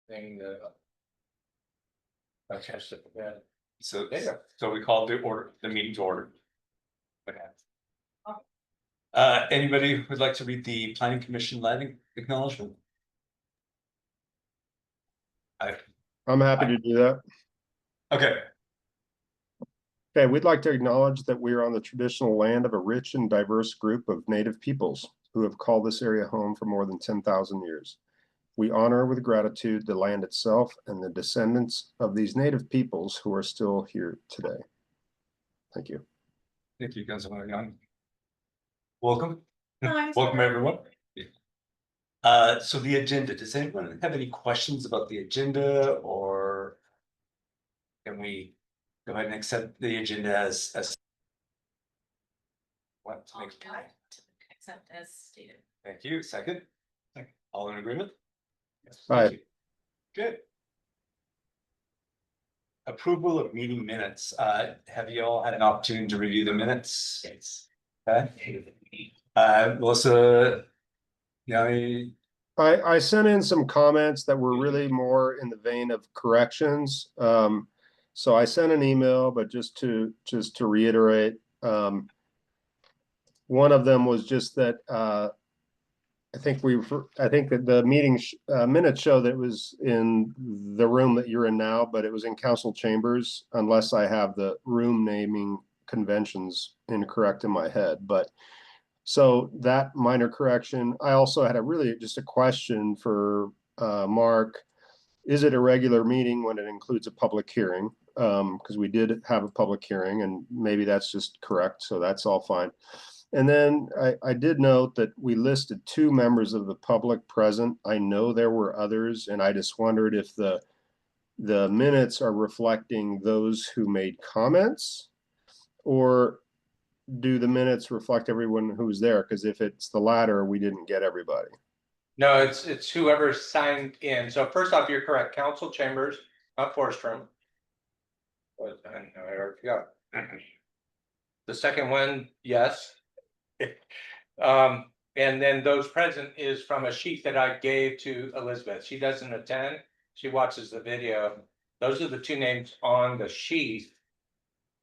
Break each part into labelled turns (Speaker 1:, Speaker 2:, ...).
Speaker 1: thing that. Okay, yeah.
Speaker 2: So,
Speaker 1: Yeah.
Speaker 2: so we called the meeting to order. Okay. Anybody who'd like to read the planning commission letter acknowledgement?
Speaker 3: I'm happy to do that.
Speaker 2: Okay,
Speaker 3: Okay, we'd like to acknowledge that we are on the traditional land of a rich and diverse group of native peoples who have called this area home for more than 10,000 years. We honor with gratitude the land itself and the descendants of these native peoples who are still here today. Thank you.
Speaker 2: thank you, Councilor Young. Welcome.
Speaker 4: Hi.
Speaker 2: Welcome, everyone. So the agenda, does anyone have any questions about the agenda, or can we go ahead and accept the agenda as what?
Speaker 4: Except as stated.
Speaker 2: Thank you. Second. All in agreement? Yes.
Speaker 3: Aye.
Speaker 2: Thank you. Good. Approval of meeting minutes. Have you all had an opportunity to review the minutes?
Speaker 4: Yes.
Speaker 2: Okay. Melissa, yeah,
Speaker 3: I sent in some comments that were really more in the vein of corrections. So I sent an email, but just to reiterate, one of them was just that I think that the meeting minutes show that it was in the room that you're in now, but it was in council chambers, unless I have the room naming conventions incorrect in my head. But so that minor correction. I also had just a question for Mark. Is it a regular meeting when it includes a public hearing? Because we did have a public hearing, and maybe that's just correct, so that's all fine. And then I did note that we listed 2 members of the public present. I know there were others, and I just wondered if the minutes are reflecting those who made comments, or do the minutes reflect everyone who's there? Because if it's the latter, we didn't get everybody.
Speaker 1: No, it's whoever signed in. So first off, you're correct. Council chambers, not forest room. What, I already forgot. The second one, yes. And then those present is from a sheet that I gave to Elizabeth. She doesn't attend. She watches the video. Those are the 2 names on the sheet.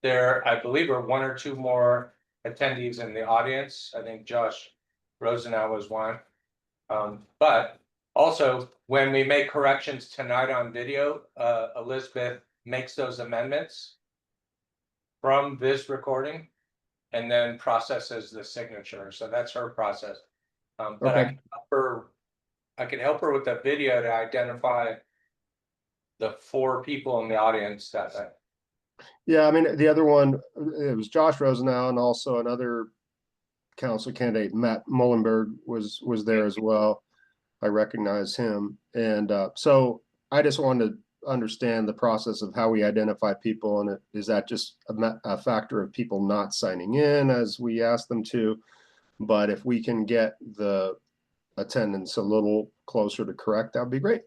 Speaker 1: There, I believe, are 1 or 2 more attendees in the audience. I think Josh Rosenau was one. But also, when we make corrections tonight on video, Elizabeth makes those amendments from this recording and then processes the signature. So that's her process. But
Speaker 3: Okay.
Speaker 1: I can help her with the video to identify the 4 people in the audience that.
Speaker 3: Yeah, I mean, the other one, it was Josh Rosenau, and also another council candidate, Matt Mullenberg, was there as well. I recognize him. And so I just wanted to understand the process of how we identify people. And is that just a factor of people not signing in as we ask them to? But if we can get the attendance a little closer to correct, that would be great.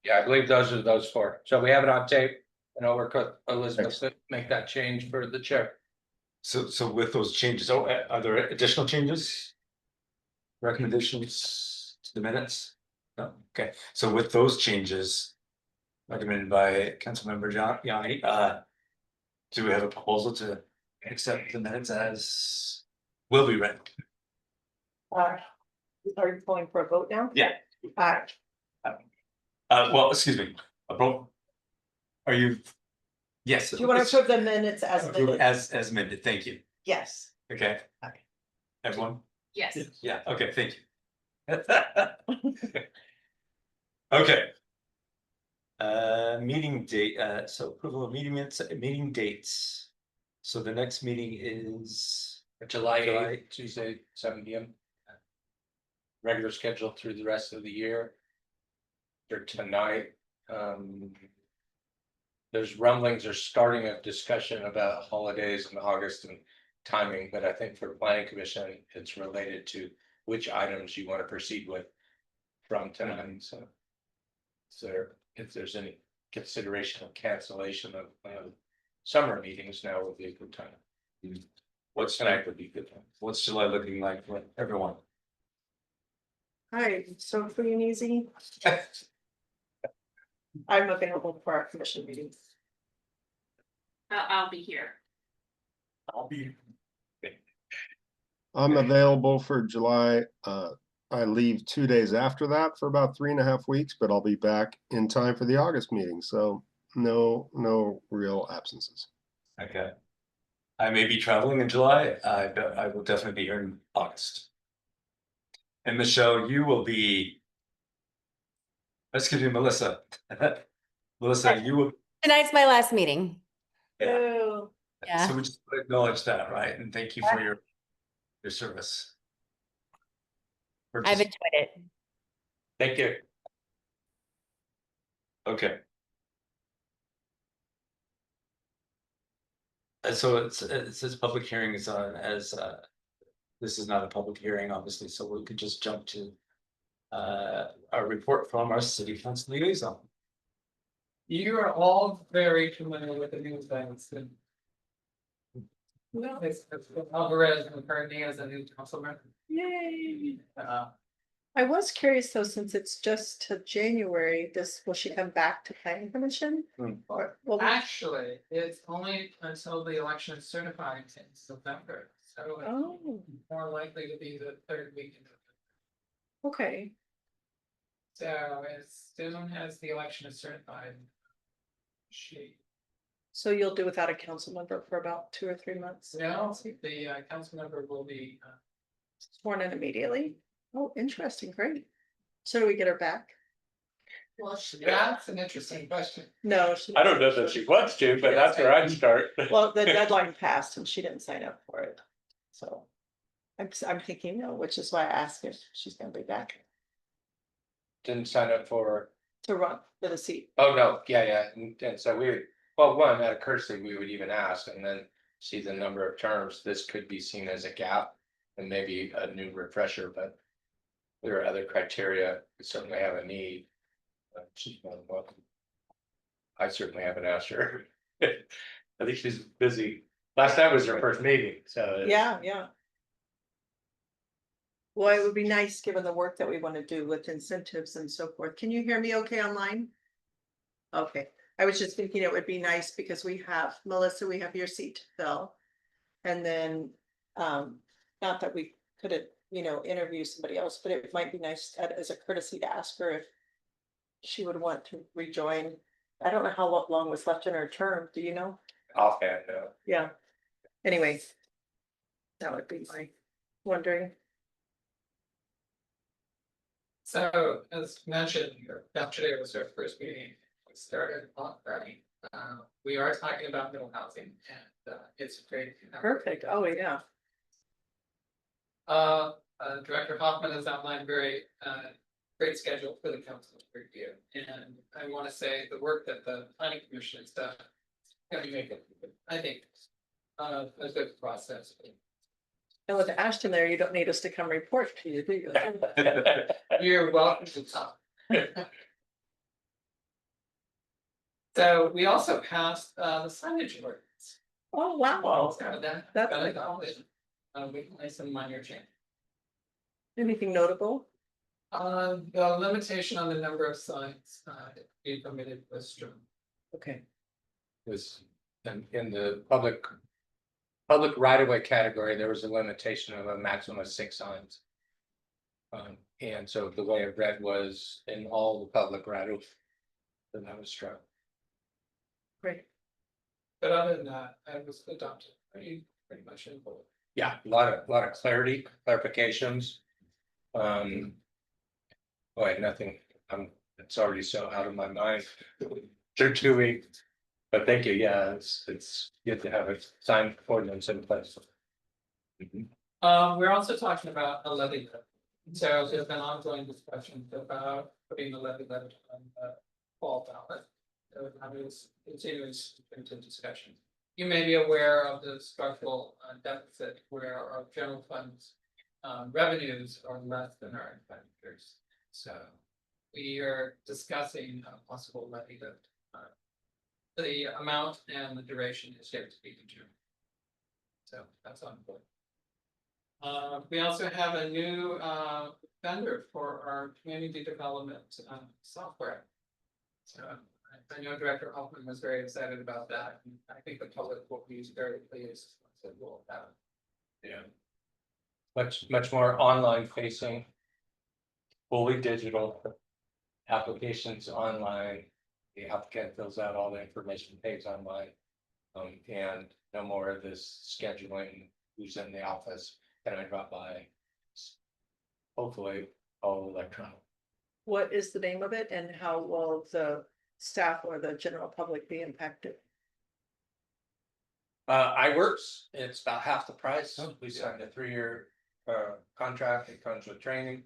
Speaker 1: Yeah, I believe those are those 4. So we have it on tape, and I'll work with Elizabeth to make that change for the chair.
Speaker 2: so with those changes, are there additional changes? Recommendations to the minutes? No, okay, so with those changes recommended by Councilmember Yanni, do we have a proposal to accept the minutes as will be read?
Speaker 4: Are you going for a vote now?
Speaker 2: Yeah. Well, excuse me, are you? Yes.
Speaker 4: Do you want to approve the minutes as amended?
Speaker 2: As amended, thank you.
Speaker 4: Yes.
Speaker 2: Okay.
Speaker 4: Okay.
Speaker 2: Everyone?
Speaker 4: Yes.
Speaker 2: Yeah, okay, thank you. Okay. Meeting date, so approval of meeting minutes, meeting dates. So the next meeting is
Speaker 1: July 8th, Tuesday, 7 p.m. Regular schedule through the rest of the year. Or tonight, there's rumblings or starting a discussion about holidays in August and timing, but I think for planning commission, it's related to which items you want to proceed with from tonight. So if there's any consideration of cancellation of summer meetings, now would be a good time. What's tonight would be a good time.
Speaker 2: What's July looking like for everyone?
Speaker 4: All right, so free and easy. I'm available for our commission meetings.
Speaker 5: I'll be here.
Speaker 2: I'll be.
Speaker 3: I'm available for July. I leave 2 days after that for about 3.5 weeks, but I'll be back in time for the August meeting. So no real absences.
Speaker 2: Okay. I may be traveling in July. I will definitely be here in August. And Michelle, you will be. Let's give you Melissa. Melissa, you will.
Speaker 6: Tonight's my last meeting.
Speaker 2: Yeah.
Speaker 4: Oh,
Speaker 6: Yeah.
Speaker 2: So we just acknowledge that, right? And thank you for your service.
Speaker 6: I've enjoyed it.
Speaker 1: Thank you.
Speaker 2: Okay. And so it says public hearing is on as this is not a public hearing, obviously, so we could just jump to our report from our city council liaison.
Speaker 7: You are all very familiar with the new things and. Well, it's Alvarez and McCartney as a new council member.
Speaker 4: yay.
Speaker 7: Uh,
Speaker 4: I was curious though, since it's just to January, will she come back to planning commission?
Speaker 2: Hmm.
Speaker 4: Or, well,
Speaker 7: actually, it's only until the election is certified in November, so it's
Speaker 4: oh,
Speaker 7: more likely to be the third week in November.
Speaker 4: okay,
Speaker 7: So as soon as the election is certified.
Speaker 4: so you'll do without a council member for about 2 or 3 months?
Speaker 7: No, the council member will be,
Speaker 4: Sworn in immediately? Oh, interesting, great. So do we get her back?
Speaker 7: well, that's an interesting question.
Speaker 4: No.
Speaker 1: I don't know that she wants to, but that's where I'd start.
Speaker 4: Well, the deadline passed and she didn't sign up for it, so. I'm thinking no, which is why I asked if she's gonna be back
Speaker 1: Didn't sign up for,
Speaker 4: to run for the seat.
Speaker 1: oh, no, yeah, and so we would, well, one, out of courtesy, we would even ask and then see the number of terms. This could be seen as a gap and maybe a new refresher, but there are other criteria. We certainly have a need. She's more than welcome. I certainly haven't asked her. I think she's busy. Last night was her first meeting, so.
Speaker 4: Yeah. Well, it would be nice, given the work that we want to do with incentives and so forth. Can you hear me okay online? Okay, I was just thinking it would be nice because we have, Melissa, we have your seat to fill. And then, not that we couldn't, interview somebody else, but it might be nice as a courtesy to ask her if she would want to rejoin. I don't know how long was left in her term, do you know?
Speaker 1: Offhand, no.
Speaker 4: Yeah. Anyway. That would be my wondering.
Speaker 7: So as mentioned, yesterday was our first meeting. We started on Friday. We are talking about middle housing and it's great.
Speaker 4: Perfect, oh, yeah.
Speaker 7: Director Hoffman has outlined very great schedule for the council to review. And I want to say the work that the planning commission has done. Can we make it, I think, a good process.
Speaker 4: And with Ashton there, you don't need us to come report to you, do you?
Speaker 7: You're welcome to come. So we also passed the signage ordinance.
Speaker 4: Oh, wow.
Speaker 7: So that
Speaker 4: That's
Speaker 7: got
Speaker 4: like-
Speaker 7: adopted. We can make some minor change.
Speaker 4: Anything notable?
Speaker 7: The limitation on the number of signs being permitted was strong.
Speaker 4: Okay.
Speaker 1: Was in the public right of way category, there was a limitation of a maximum of 6 signs. And so the way it read was in all the public right of, then that was struck.
Speaker 4: Great.
Speaker 7: But other than that, I was adopted pretty much in full.
Speaker 1: Yeah, a lot of clarity, clarifications. Boy, nothing, it's already so out of my mind. Through 2 weeks. But thank you, yeah, it's good to have a signed ordinance in place.
Speaker 7: We're also talking about a levy limit. So there's been ongoing discussions about putting a levy limit on the fall ballot. So I was continuing into discussion. You may be aware of the structural deficit where our general funds revenues are less than our expenditures. So we are discussing a possible levy limit. The amount and the duration is yet to be determined. So that's on board. We also have a new vendor for our community development software. So I know Director Hoffman was very excited about that, and I think the public will be very pleased. That we'll have.
Speaker 1: Yeah. Much more online facing. Fully digital. Applications online. The applicant fills out all the information, pays online. And no more of this scheduling, who's in the office, can I drop by? Hopefully, all electronic.
Speaker 4: What is the name of it and how will the staff or the general public be impacted?
Speaker 1: iWorks, it's about half the price. We signed a 3-year contract. It comes with training,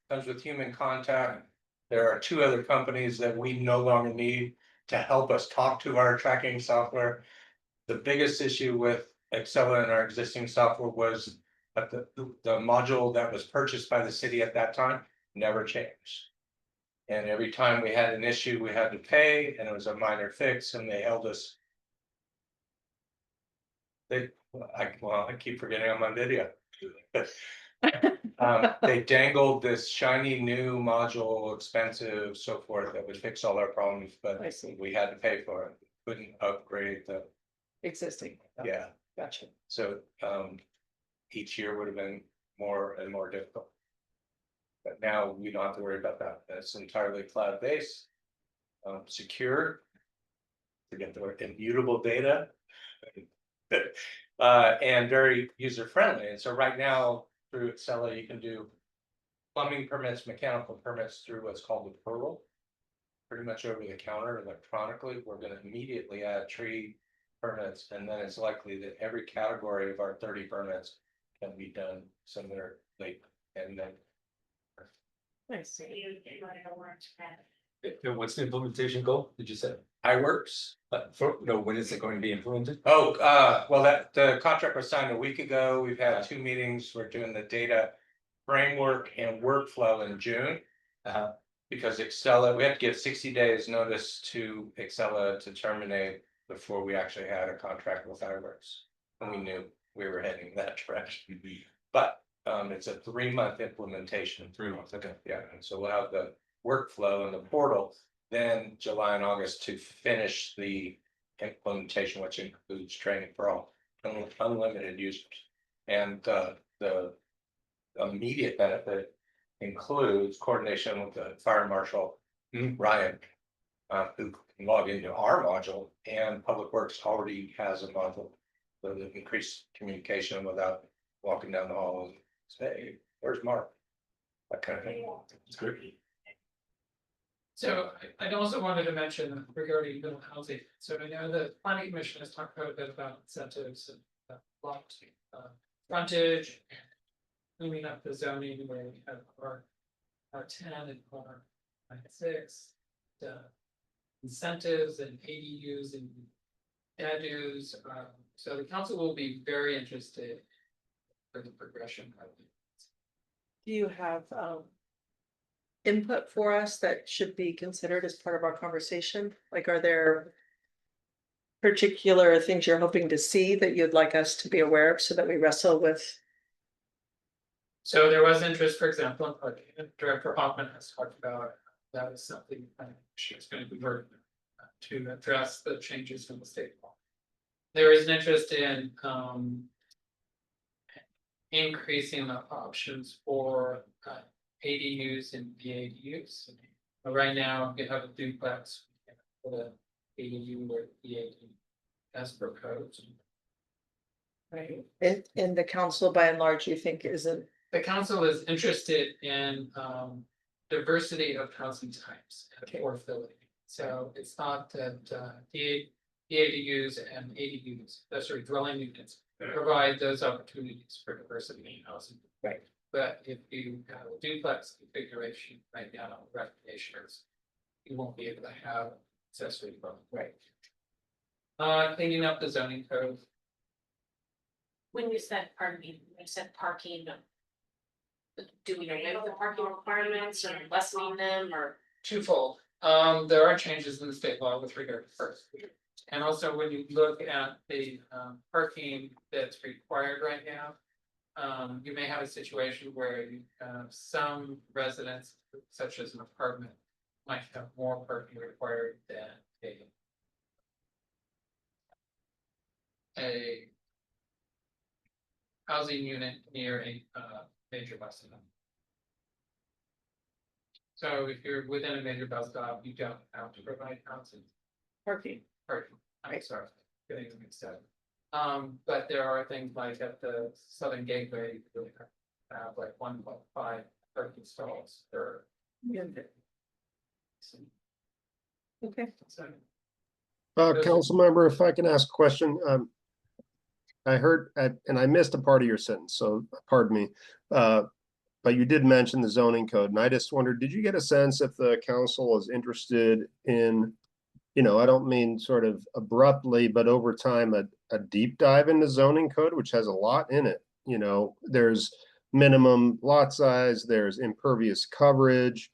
Speaker 1: comes with human contact. There are 2 other companies that we no longer need to help us talk to our tracking software. The biggest issue with Excella and our existing software was that the module that was purchased by the city at that time never changed. And every time we had an issue, we had to pay, and it was a minor fix, and they held us. I keep forgetting on my video. They dangled this shiny new module, expensive, so forth, that would fix all our problems, but
Speaker 4: I see.
Speaker 1: we had to pay for it. Couldn't upgrade the,
Speaker 4: Existing.
Speaker 1: yeah,
Speaker 4: Gotcha.
Speaker 1: so, each year would have been more and more difficult. But now we don't have to worry about that. It's entirely cloud-based, secure. To get the immutable data. And very user-friendly. And so right now, through Excella, you can do plumbing permits, mechanical permits through what's called the portal. Pretty much over the counter electronically. We're gonna immediately add tree permits, and then it's likely that every category of our 30 permits can be done similarly. And then
Speaker 4: Nice.
Speaker 2: What's the implementation goal, did you say?
Speaker 1: iWorks.
Speaker 2: When is it going to be implemented?
Speaker 1: Oh, well, the contract was signed a week ago. We've had 2 meetings. We're doing the data framework and workflow in June. Because Excella, we have to give 60 days notice to Excella to terminate before we actually had a contract with iWorks. And we knew we were heading that direction. But it's a 3-month implementation.
Speaker 2: 3 months, okay.
Speaker 1: Yeah, and so we'll have the workflow and the portal, then July and August to finish the implementation, which includes training for all unlimited users. And the immediate benefit includes coordination with the fire marshal, Ryan, who can log into our module, and Public Works already has a module. So the increased communication without walking down the hall and say, where's Mark? That kind of thing.
Speaker 2: It's great.
Speaker 7: So I also wanted to mention regarding middle housing, so I know the planning commission has talked quite a bit about incentives and lot frontage. Cleaning up the zoning where we have our R10 and R6. Incentives and ADUs and ADUs, so the council will be very interested for the progression of it.
Speaker 4: Do you have input for us that should be considered as part of our conversation? Like, are there particular things you're hoping to see that you'd like us to be aware of so that we wrestle with?
Speaker 7: So there was interest, for example, in parking. Director Hoffman has talked about that is something she's going to be working to address the changes in the state law. There is an interest in increasing the options for ADUs and BADUs. Right now, you have a duplex for the ADU or BADU as proposed.
Speaker 4: Right. In the council, by and large, you think isn't.
Speaker 7: The council is interested in diversity of housing types and affordability. So it's not that the ADUs and ADUs, sorry, dwelling units provide those opportunities for diversity in housing.
Speaker 4: Right.
Speaker 7: But if you have a duplex configuration right now, recommendations, you won't be able to have accessory dwelling.
Speaker 4: Right.
Speaker 7: Cleaning up the zoning code.
Speaker 5: When you said, pardon me, when you said parking. Do we remove the parking requirements or lessening them or?
Speaker 7: Twofold, there are changes in the state law with regard to first. And also when you look at the parking that's required right now. You may have a situation where you have some residents, such as an apartment, might have more parking required than a a. Housing unit near a major bus stop. So if you're within a major bus stop, you don't have to provide housing.
Speaker 4: Parking.
Speaker 7: Parking, I'm
Speaker 4: Right.
Speaker 7: sorry, getting them mixed up. But there are things like at the Southern Gateway, you really have like 1.5 parking stalls per.
Speaker 4: Okay.
Speaker 7: So,
Speaker 3: Council member, if I can ask a question, I heard, and I missed a part of your sentence, so pardon me. But you did mention the zoning code, and I just wondered, did you get a sense if the council is interested in, I don't mean sort of abruptly, but over time, a deep dive into zoning code, which has a lot in it. There's minimum lot size, there's impervious coverage.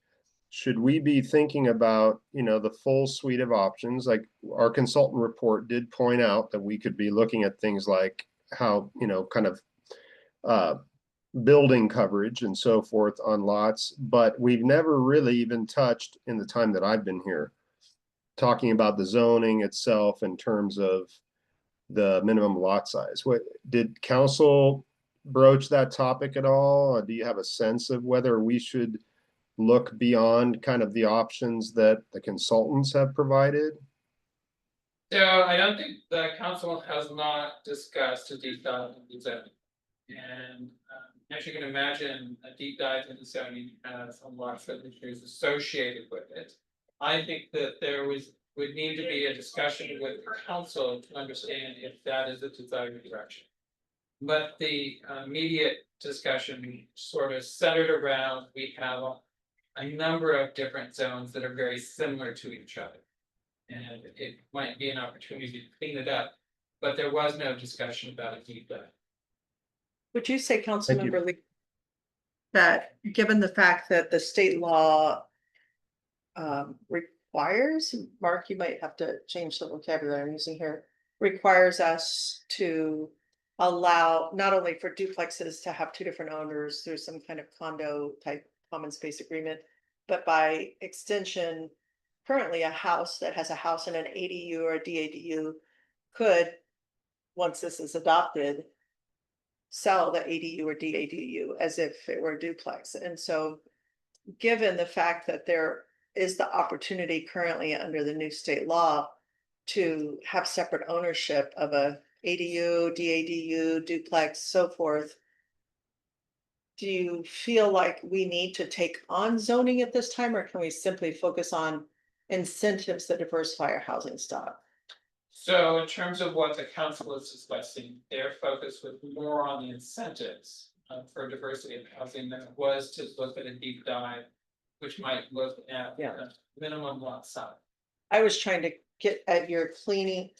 Speaker 3: Should we be thinking about, the full suite of options? Like our consultant report did point out that we could be looking at things like how, kind of building coverage and so forth on lots, but we've never really even touched in the time that I've been here, talking about the zoning itself in terms of the minimum lot size. What did council broach that topic at all? Do you have a sense of whether we should look beyond kind of the options that the consultants have provided?
Speaker 7: So I don't think the council has not discussed a deep dive into zoning. And as you can imagine, a deep dive into zoning has a lot of issues associated with it. I think that would need to be a discussion with the council to understand if that is the desired direction. But the immediate discussion sort of centered around, we have a number of different zones that are very similar to each other. And it might be an opportunity to clean it up, but there was no discussion about a deep dive.
Speaker 4: Would you say,
Speaker 3: Thank you.
Speaker 4: Councilmember Lee, that given the fact that the state law requires, Mark, you might have to change the vocabulary I'm using here, requires us to allow not only for duplexes to have two different owners through some kind of condo type common space agreement, but by extension, currently a house that has a house and an ADU or a DADU could, once this is adopted, sell the ADU or DADU as if it were a duplex. And so given the fact that there is the opportunity currently under the new state law to have separate ownership of a ADU, DADU, duplex, so forth, do you feel like we need to take on zoning at this time, or can we simply focus on incentives that diversify our housing stock?
Speaker 7: So in terms of what the council is discussing, their focus was more on the incentives for diversity of housing than it was to look at a deep dive, which might look at minimum lot size.
Speaker 4: I was trying to get at your cleaning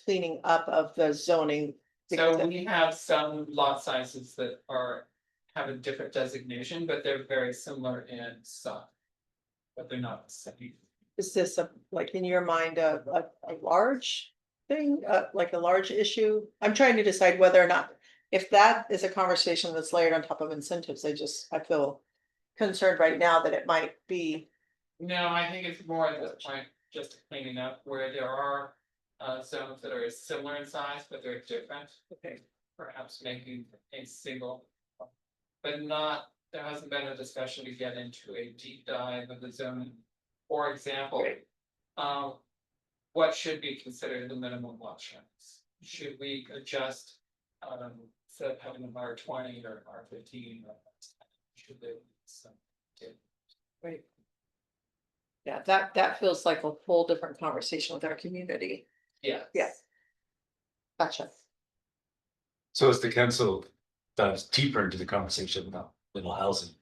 Speaker 4: up of the zoning.
Speaker 7: So we have some lot sizes that have a different designation, but they're very similar in size. But they're not the same.
Speaker 4: Is this like in your mind, a large thing, like a large issue? I'm trying to decide whether or not, if that is a conversation that's layered on top of incentives, I feel concerned right now that it might be.
Speaker 7: No, I think it's more at this point, just cleaning up where there are zones that are similar in size, but they're different.
Speaker 4: Okay.
Speaker 7: Perhaps making a single. But not, there hasn't been a discussion to get into a deep dive of the zoning. For example, what should be considered the minimum lot size? Should we adjust, instead of having an R20 or R15 or should there be some?
Speaker 4: Right. Yeah, that feels like a whole different conversation with our community.
Speaker 7: Yeah.
Speaker 4: Yeah. Gotcha.
Speaker 2: So as the council dives deeper into the conversation about little housing,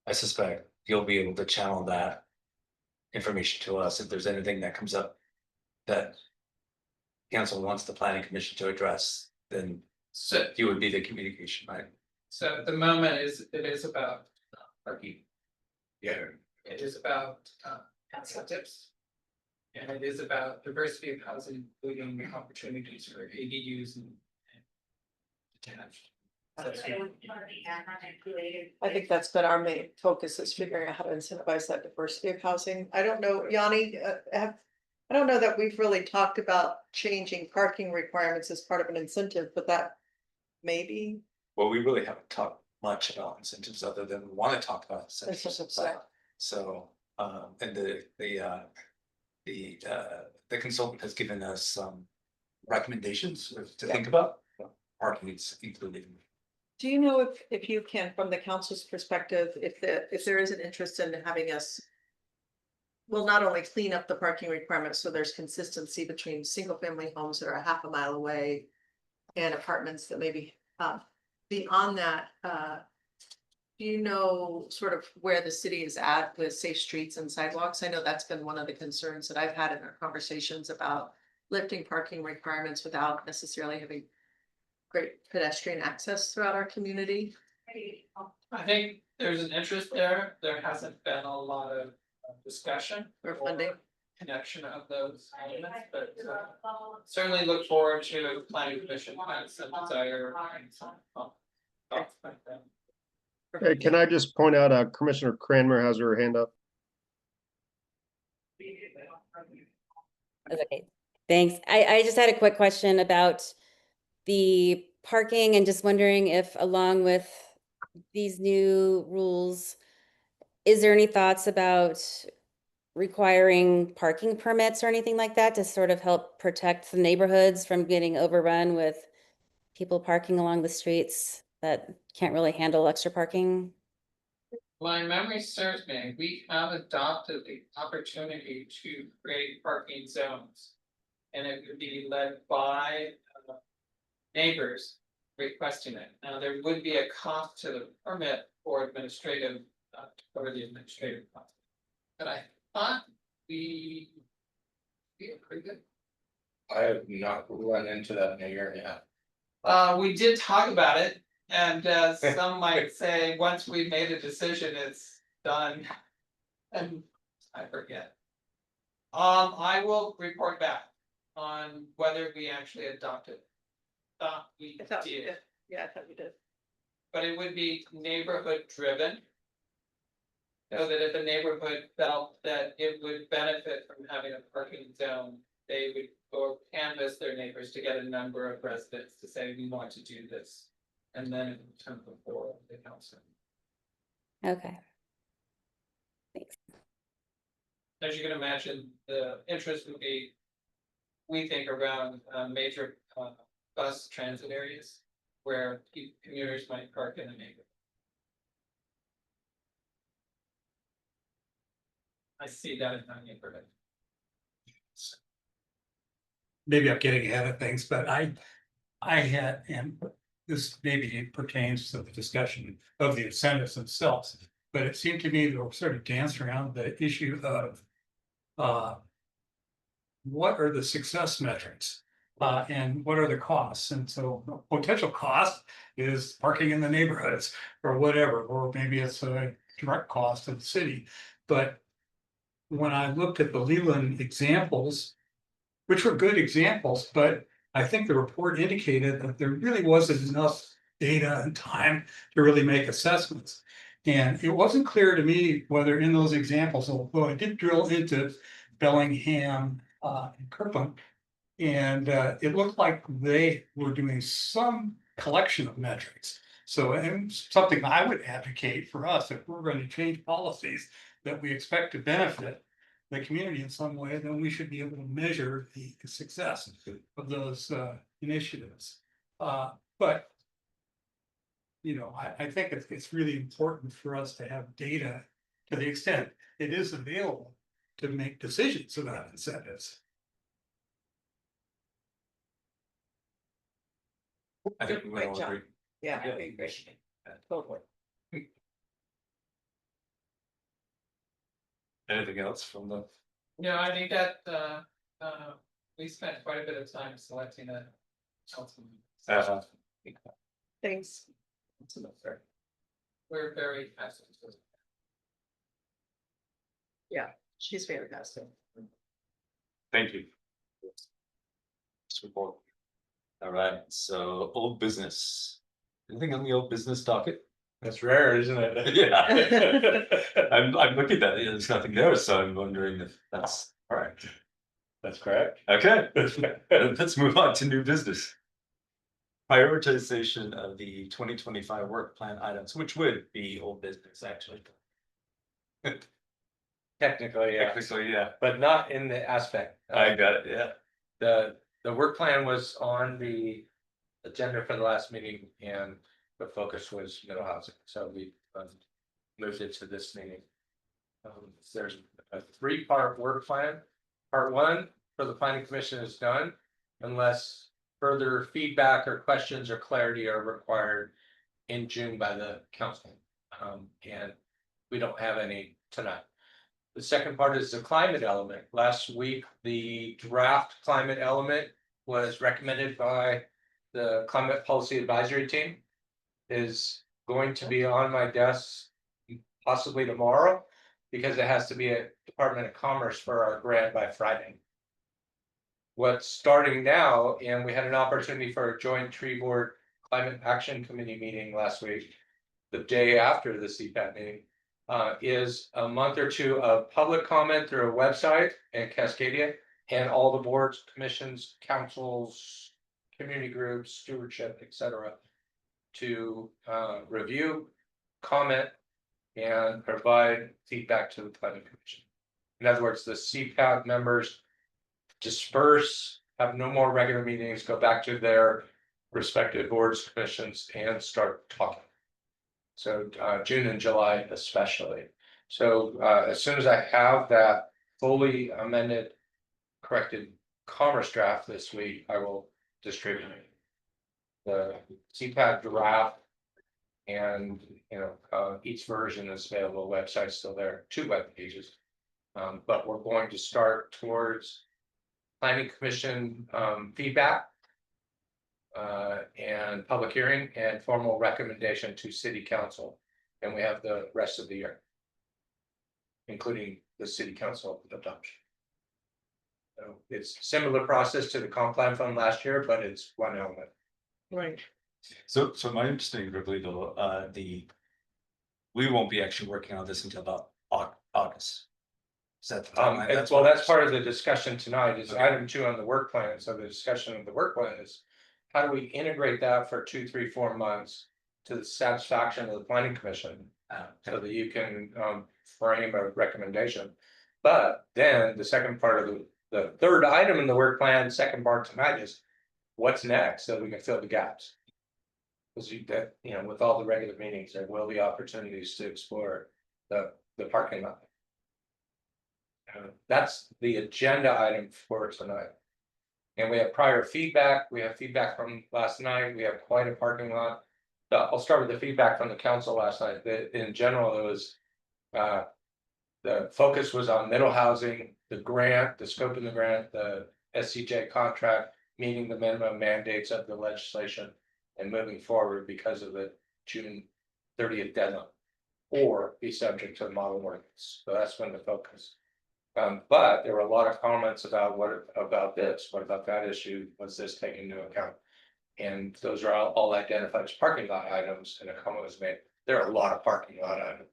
Speaker 2: I suspect you'll be able to channel that information to us if there's anything that comes up that council wants the planning commission to address, then
Speaker 7: So,
Speaker 2: you would be the communication, right?
Speaker 7: so at the moment it is about parking.
Speaker 2: Yeah.
Speaker 7: It is about incentives. And it is about diversity of housing, including opportunities for ADUs and detached.
Speaker 4: I think that's been our main focus, is figuring out how to incentivize that diversity of housing. I don't know, Yanni, I don't know that we've really talked about changing parking requirements as part of an incentive, but that maybe.
Speaker 2: Well, we really haven't talked much about incentives other than we want to talk about incentives.
Speaker 4: Incentives, yeah.
Speaker 2: So, and the consultant has given us some recommendations to think about. Parking is included.
Speaker 4: Do you know if you can, from the council's perspective, if there is an interest in having us. Well, not only clean up the parking requirements, so there's consistency between single family homes that are a half a mile away. And apartments that maybe, beyond that, do you know sort of where the city is at with safe streets and sidewalks? I know that's been one of the concerns that I've had in our conversations about lifting parking requirements without necessarily having great pedestrian access throughout our community.
Speaker 7: I think there's an interest there. There hasn't been a lot of discussion.
Speaker 4: Or funding.
Speaker 7: Connection of those elements, but certainly look forward to planning commission and some desire.
Speaker 3: Hey, can I just point out, Commissioner Cranmer has her hand up?
Speaker 6: Okay, thanks. I just had a quick question about the parking and just wondering if along with these new rules, is there any thoughts about requiring parking permits or anything like that to sort of help protect the neighborhoods from getting overrun with people parking along the streets that can't really handle extra parking?
Speaker 7: My memory serves me, we have adopted the opportunity to create parking zones. And it would be led by neighbors requesting it. Now, there would be a cost to the permit for administrative, to cover the administrative cost. But I thought we pretty good.
Speaker 1: I have not run into that in a year yet.
Speaker 7: We did talk about it, and some might say, once we've made a decision, it's done. And I forget. I will report back on whether we actually adopted. Thought we
Speaker 4: I thought you
Speaker 7: did,
Speaker 4: did. Yeah, I thought you did.
Speaker 7: but it would be neighborhood driven. So that if a neighborhood felt that it would benefit from having a parking zone, they would go canvass their neighbors to get a number of residents to say, we want to do this. And then it would come before the council.
Speaker 6: Okay.
Speaker 7: As you can imagine, the interest would be, we think, around major bus transit areas where commuters might park in the neighborhood. I see that in my neighborhood.
Speaker 8: Maybe I'm getting ahead of things, but I had, and this maybe pertains to the discussion of the incentives themselves. But it seemed to me that we're sort of dancing around the issue of what are the success metrics? And what are the costs? And so potential cost is parking in the neighborhoods or whatever, or maybe it's a direct cost of the city. But when I looked at the Leland examples, which were good examples, but I think the report indicated that there really wasn't enough data and time to really make assessments. And it wasn't clear to me whether in those examples, although I did drill into Bellingham and Kirkland, and it looked like they were doing some collection of metrics. So, and something I would advocate for us, if we're going to change policies that we expect to benefit the community in some way, then we should be able to measure the success of those initiatives. But you know, I think it's really important for us to have data to the extent it is available to make decisions about incentives.
Speaker 2: I think we
Speaker 4: Great
Speaker 2: all
Speaker 4: job.
Speaker 2: agree.
Speaker 4: Yeah, I agree. Totally.
Speaker 2: Anything else from the?
Speaker 7: Yeah, I think that we spent quite a bit of time selecting a councilman.
Speaker 4: Thanks.
Speaker 7: We're very passive.
Speaker 4: She's fantastic.
Speaker 2: Thank you. Support. All right, so old business. Anything on the old business docket?
Speaker 1: That's rare, isn't it?
Speaker 2: Yeah. I'm looking at it, there's nothing there, so I'm wondering if that's all right.
Speaker 1: That's correct.
Speaker 2: Okay, let's move on to new business. Prioritization of the 2025 work plan items, which would be old business, actually.
Speaker 1: Technically, yeah,
Speaker 2: Technically, yeah,
Speaker 1: but not in the aspect.
Speaker 2: I got it, yeah.
Speaker 1: The work plan was on the agenda for the last meeting and the focus was middle housing, so we moved it to this meeting. There's a 3-part work plan. Part 1 for the planning commission is done unless further feedback or questions or clarity are required in June by the council. And we don't have any tonight. The second part is the climate element. Last week, the draft climate element was recommended by the climate policy advisory team. Is going to be on my desk possibly tomorrow, because it has to be at Department of Commerce for our grant by Friday. What's starting now, and we had an opportunity for a joint tree board climate action committee meeting last week, the day after the CPAT meeting. Is a month or 2 of public comment through a website in Cascadia, and all the boards, commissions, councils, community groups, stewardship, etc. To review, comment, and provide feedback to the planning commission. In other words, the CPAC members disperse, have no more regular meetings, go back to their respective boards, commissions, and start talking. So June and July especially. So as soon as I have that fully amended, corrected commerce draft this week, I will distribute it. The CPAC draft, and each version is available. Website's still there, 2 web pages. But we're going to start towards planning commission feedback. And public hearing and formal recommendation to city council. And we have the rest of the year, including the city council adoption. So it's similar process to the comp plan from last year, but it's one element.
Speaker 4: Right.
Speaker 2: So my understanding, Ripley, though, we won't be actually working on this until about August. Is that the timeline?
Speaker 1: Well, that's part of the discussion tonight is
Speaker 2: Okay.
Speaker 1: item 2 on the work plan. So the discussion of the work plan is how do we integrate that for 2, 3, 4 months to the satisfaction of the planning commission, so that you can frame a recommendation. But then the second part of the third item in the work plan, second part tonight is what's next, so we can fill the gaps. Because with all the regular meetings, there will be opportunities to explore the parking lot. That's the agenda item for tonight. And we have prior feedback. We have feedback from last night. We have quite a parking lot. I'll start with the feedback from the council last night. In general, it was the focus was on middle housing, the grant, the scope of the grant, the SCJ contract, meeting the minimum mandates of the legislation and moving forward because of the June 30th deadline, or be subject to the model ordinance. So that's been the focus. But there were a lot of comments about what about that issue, was this taken into account? And those are all identified as parking lot items, and a comment was made, there are a lot of parking lot items.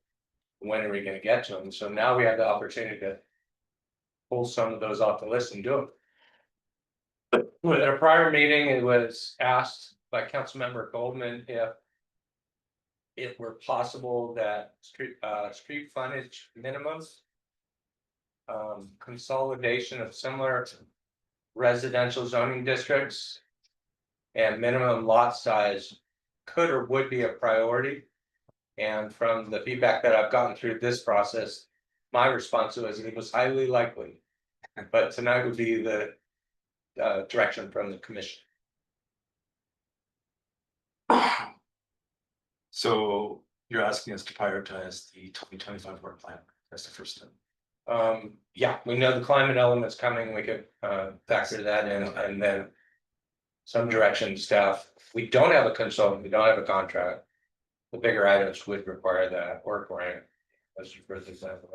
Speaker 1: When are we going to get to them? So now we have the opportunity to pull some of those off the list and do them. At a prior meeting, it was asked by Councilmember Goldman if it were possible that street frontage minimums, consolidation of similar residential zoning districts, and minimum lot size could or would be a priority. And from the feedback that I've gotten through this process, my response was it was highly likely. But tonight would be the direction from the commission.
Speaker 2: So you're asking us to prioritize the 2025 work plan. That's the first step.
Speaker 1: Yeah, we know the climate element's coming. We could factor that in, and then some direction staff. We don't have a consultant, we don't have a contract. The bigger items would require that or grant, as you further example.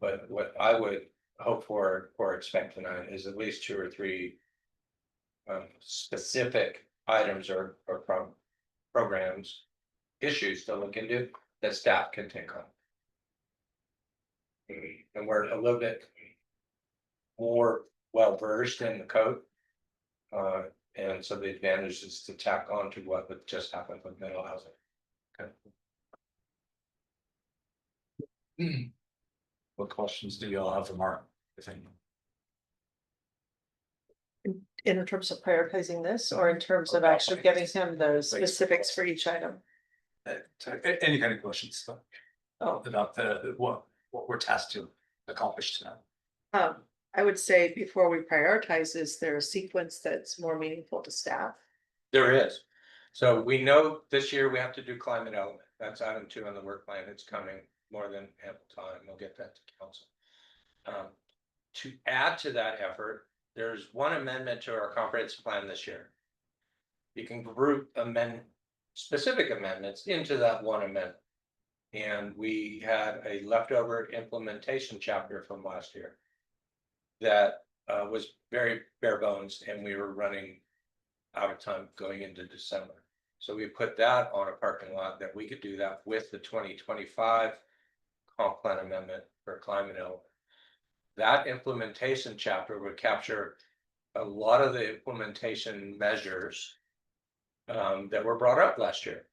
Speaker 1: But what I would hope for or expect tonight is at least 2 or 3 specific items or programs, issues to look into that staff can take on. And we're a little bit more well versed in the code. And so the advantage is to tack on to what would just happened with mental housing.
Speaker 2: What questions do y'all have for Mark? If any?
Speaker 4: In terms of prioritizing this, or in terms of actually giving him the specifics for each item?
Speaker 2: Any kind of questions
Speaker 4: Oh,
Speaker 2: about what we're tasked to accomplish tonight?
Speaker 4: I would say before we prioritize, is there a sequence that's more meaningful to staff?
Speaker 1: There is. So we know this year we have to do climate element. That's item 2 on the work plan. It's coming more than ample time. We'll get that to council. To add to that effort, there's one amendment to our comprehensive plan this year. You can group specific amendments into that one amendment. And we had a leftover implementation chapter from last year that was very bare bones, and we were running out of time going into December. So we put that on a parking lot that we could do that with the 2025 comp plan amendment for climate element. That implementation chapter would capture a lot of the implementation measures that were brought up last year.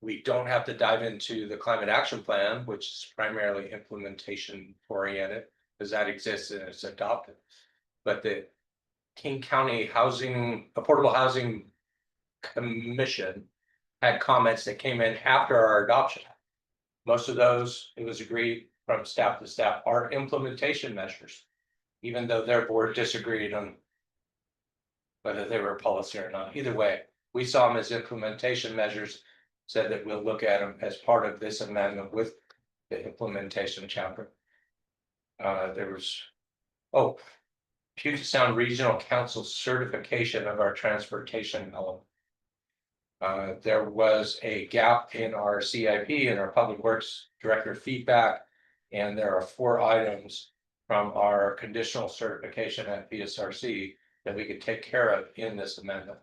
Speaker 1: We don't have to dive into the climate action plan, which is primarily implementation oriented, because that exists and it's adopted. But the King County Affordable Housing Commission had comments that came in after our adoption. Most of those, it was agreed from staff to staff, are implementation measures, even though their board disagreed on whether they were policy or not. Either way, we saw them as implementation measures, said that we'll look at them as part of this amendment with the implementation chapter. There was, Puget Sound Regional Council certification of our transportation element. There was a gap in our CIP and our Public Works Director feedback, and there are 4 items from our conditional certification at PSRC that we could take care of in this amendment.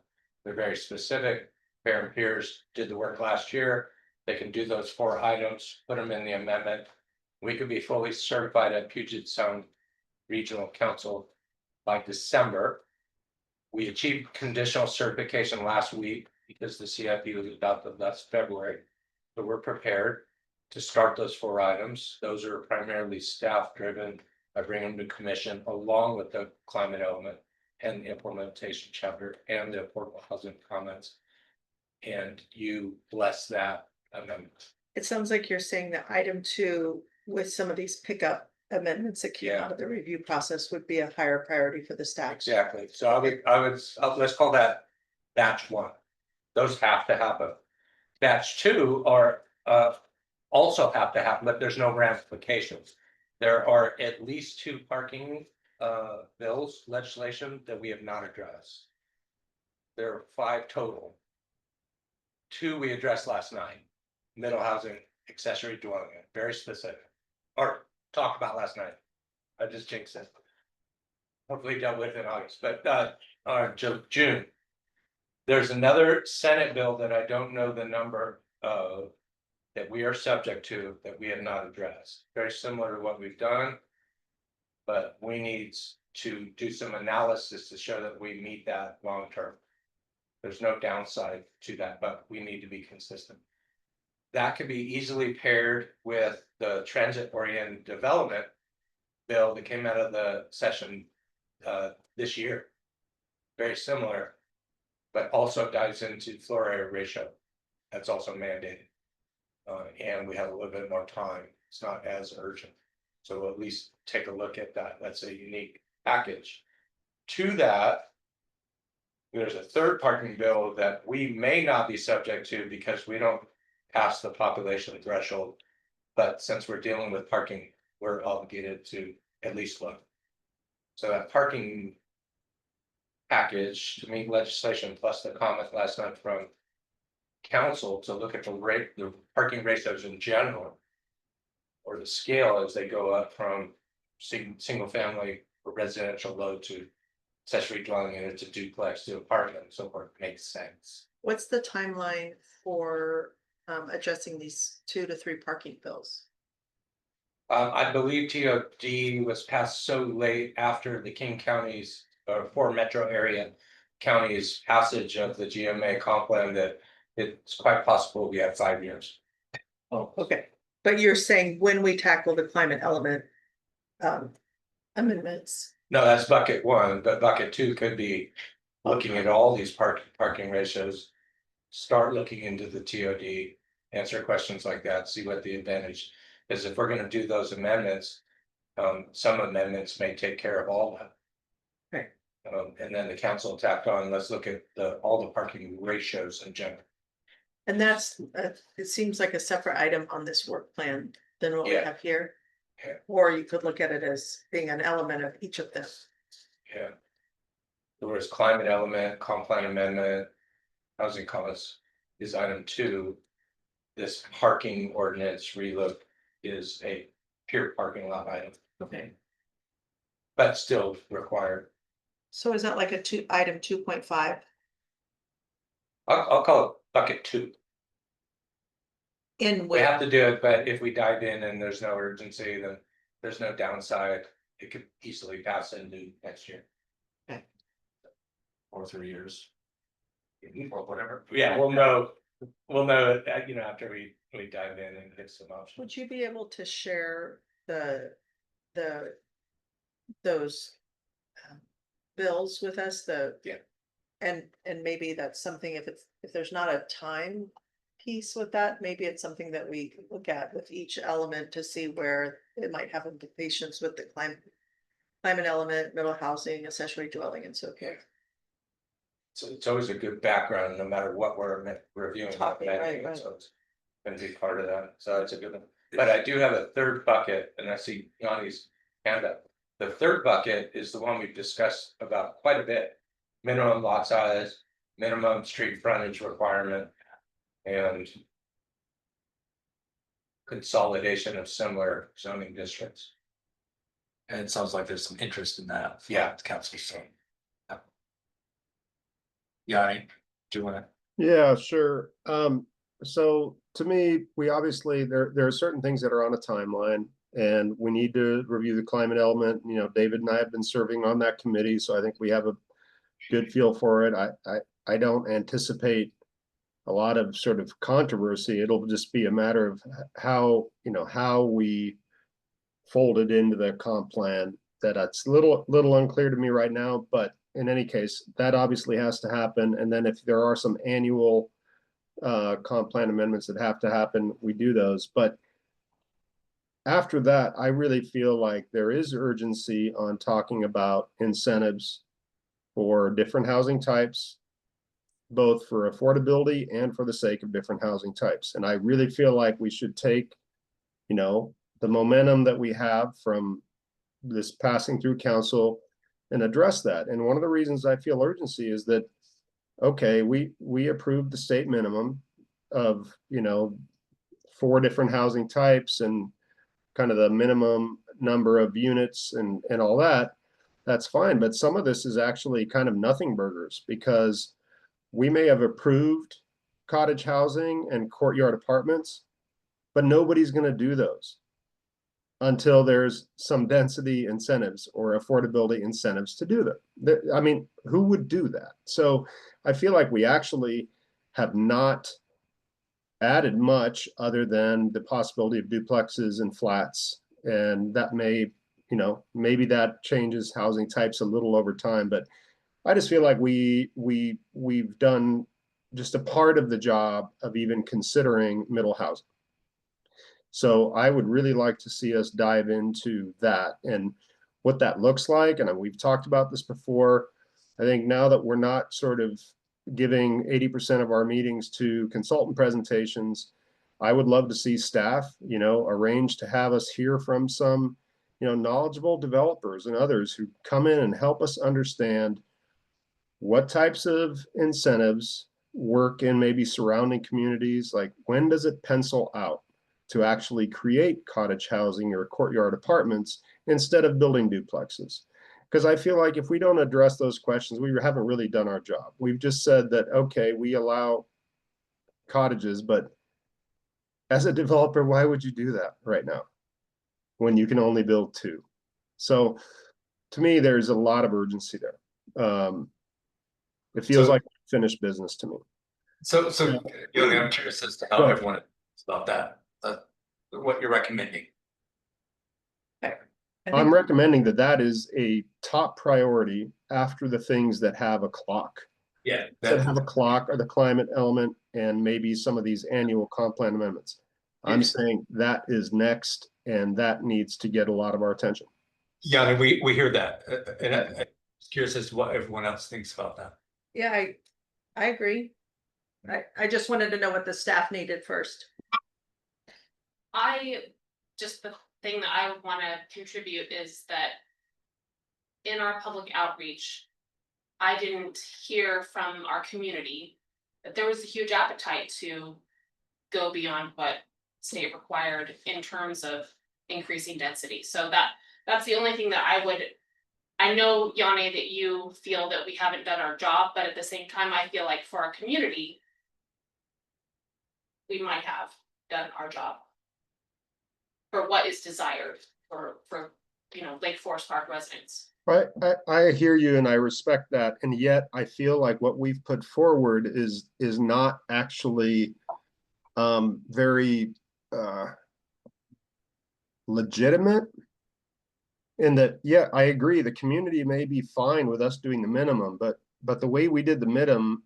Speaker 1: They're very specific. Bear and Pierce did the work last year. They can do those 4 items, put them in the amendment. We could be fully certified at Puget Sound Regional Council by December. We achieved conditional certification last week because the CIP was adopted last February. So we're prepared to start those 4 items. Those are primarily staff driven. I bring them to commission along with the climate element and the implementation chapter and the affordable housing comments. And you bless that amendment.
Speaker 4: It sounds like you're saying that item 2, with some of these pickup amendments that came out of the review process, would be a higher priority for the staff.
Speaker 1: Exactly. So I would let's call that batch 1. Those have to happen. Batch 2 are also have to happen, but there's no ramifications. There are at least 2 parking bills, legislation that we have not addressed. There are 5 total. 2 we addressed last night. Middle housing, accessory dwelling, very specific. Or talked about last night. I just jinxed it. Hopefully dealt with in August, but June. There's another Senate bill that I don't know the number of that we are subject to that we have not addressed. Very similar to what we've done. But we need to do some analysis to show that we meet that long term. There's no downside to that, but we need to be consistent. That could be easily paired with the transit oriented development bill that came out of the session this year. Very similar, but also dives into floor area ratio. That's also mandated. And we have a little bit more time. It's not as urgent. So we'll at least take a look at that. That's a unique package. To that, there's a 3rd parking bill that we may not be subject to because we don't pass the population threshold. But since we're dealing with parking, we're obligated to at least look. So that parking package to meet legislation plus the comment last night from council to look at the parking ratios in general, or the scale as they go up from single family or residential load to accessory dwelling unit to duplex to apartment and so forth, makes sense.
Speaker 4: What's the timeline for addressing these 2 to 3 parking bills?
Speaker 1: I believe TOD was passed so late after the King County's, or 4 metro area counties passage of the GMA comp plan that it's quite possible we have 5 years.
Speaker 4: Oh, okay, but you're saying when we tackle the climate element. Amendments,
Speaker 1: No, that's bucket 1, but bucket 2 could be looking at all these parking ratios. Start looking into the TOD, answer questions like that, see what the advantage is. If we're gonna do those amendments. Some amendments may take care of all that.
Speaker 4: Right.
Speaker 1: And then the council tacked on, let's look at all the parking ratios in general.
Speaker 4: and that's, it seems like a separate item on this work plan than what we
Speaker 1: Yeah.
Speaker 4: have here.
Speaker 1: Yeah.
Speaker 4: Or you could look at it as being an element of each of them.
Speaker 1: Yeah. There was climate element, comp plan amendment, housing costs is item 2. This parking ordinance relook is a pure parking lot item,
Speaker 4: Okay,
Speaker 1: but still required.
Speaker 4: so is that like a item 2.5?
Speaker 1: I'll call it bucket 2.
Speaker 4: In
Speaker 1: We
Speaker 4: which,
Speaker 1: have to do it, but if we dive in and there's no urgency, then there's no downside. It could easily pass into next year.
Speaker 2: Or 3 years.
Speaker 1: Or whatever. Yeah, we'll know after we dive in and hit some options.
Speaker 4: would you be able to share the those bills with us,
Speaker 1: Yeah.
Speaker 4: and maybe that's something, if there's not a time piece with that, maybe it's something that we could look at with each element to see where it might have implications with the climate element, middle housing, accessory dwelling, and so forth.
Speaker 1: So it's always a good background, no matter what we're reviewing.
Speaker 4: Talking, right.
Speaker 1: So it's gonna be part of that, so it's a good one. But I do have a 3rd bucket, and I see Yanni's hand up. The 3rd bucket is the one we've discussed about quite a bit. Minimum lot size, minimum street frontage requirement, and consolidation of similar zoning districts.
Speaker 2: And it sounds like there's some interest in that.
Speaker 1: Yeah.
Speaker 2: The council, so. Yanni, do you wanna?
Speaker 3: Yeah, sure. So to me, we obviously, there are certain things that are on a timeline. And we need to review the climate element. You know, David and I have been serving on that committee, so I think we have a good feel for it. I don't anticipate a lot of sort of controversy. It'll just be a matter of how we fold it into the comp plan. That's little unclear to me right now, but in any case, that obviously has to happen. And then if there are some annual comp plan amendments that have to happen, we do those. But after that, I really feel like there is urgency on talking about incentives for different housing types, both for affordability and for the sake of different housing types. And I really feel like we should take, the momentum that we have from this passing through council and address that. And one of the reasons I feel urgency is that, okay, we approved the state minimum of, 4 different housing types and kind of the minimum number of units and all that. That's fine. But some of this is actually kind of nothing burgers, because we may have approved cottage housing and courtyard apartments, but nobody's going to do those until there's some density incentives or affordability incentives to do that. I mean, who would do that? So I feel like we actually have not added much other than the possibility of duplexes and flats. And that may, maybe that changes housing types a little over time, but I just feel like we've done just a part of the job of even considering middle housing. So I would really like to see us dive into that and what that looks like. And we've talked about this before. I think now that we're not sort of giving 80% of our meetings to consultant presentations, I would love to see staff, arrange to have us hear from some, knowledgeable developers and others who come in and help us understand what types of incentives work in maybe surrounding communities. Like, when does it pencil out to actually create cottage housing or courtyard apartments instead of building duplexes? Because I feel like if we don't address those questions, we haven't really done our job. We've just said that, okay, we allow cottages, but as a developer, why would you do that right now? when you can only build 2. So to me, there's a lot of urgency there. It feels
Speaker 2: So-
Speaker 3: like finished business to me.
Speaker 2: So, Yogi, I'm curious as to how
Speaker 3: Go ahead.
Speaker 2: everyone is about that, what you're recommending.
Speaker 3: I'm recommending that that is a top priority after the things that have a clock.
Speaker 2: Yeah.
Speaker 3: That have a clock or the climate element and maybe some of these annual comp plan amendments. I'm saying that is next and that needs to get a lot of our attention.
Speaker 2: Yeah, I mean, we hear that, and I'm curious as to what everyone else thinks about that.
Speaker 4: Yeah, I agree. I just wanted to know what the staff needed first.
Speaker 5: Just the thing that I would wanna contribute is that in our public outreach, I didn't hear from our community that there was a huge appetite to go beyond what state required in terms of increasing density. So that's the only thing that I know, Yanni, that you feel that we haven't done our job, but at the same time, I feel like for our community, we might have done our job for what is desired for Lake Forest Park residents.
Speaker 3: I hear you and I respect that. And yet I feel like what we've put forward is not actually very legitimate. In that, yeah, I agree, the community may be fine with us doing the minimum, but the way we did the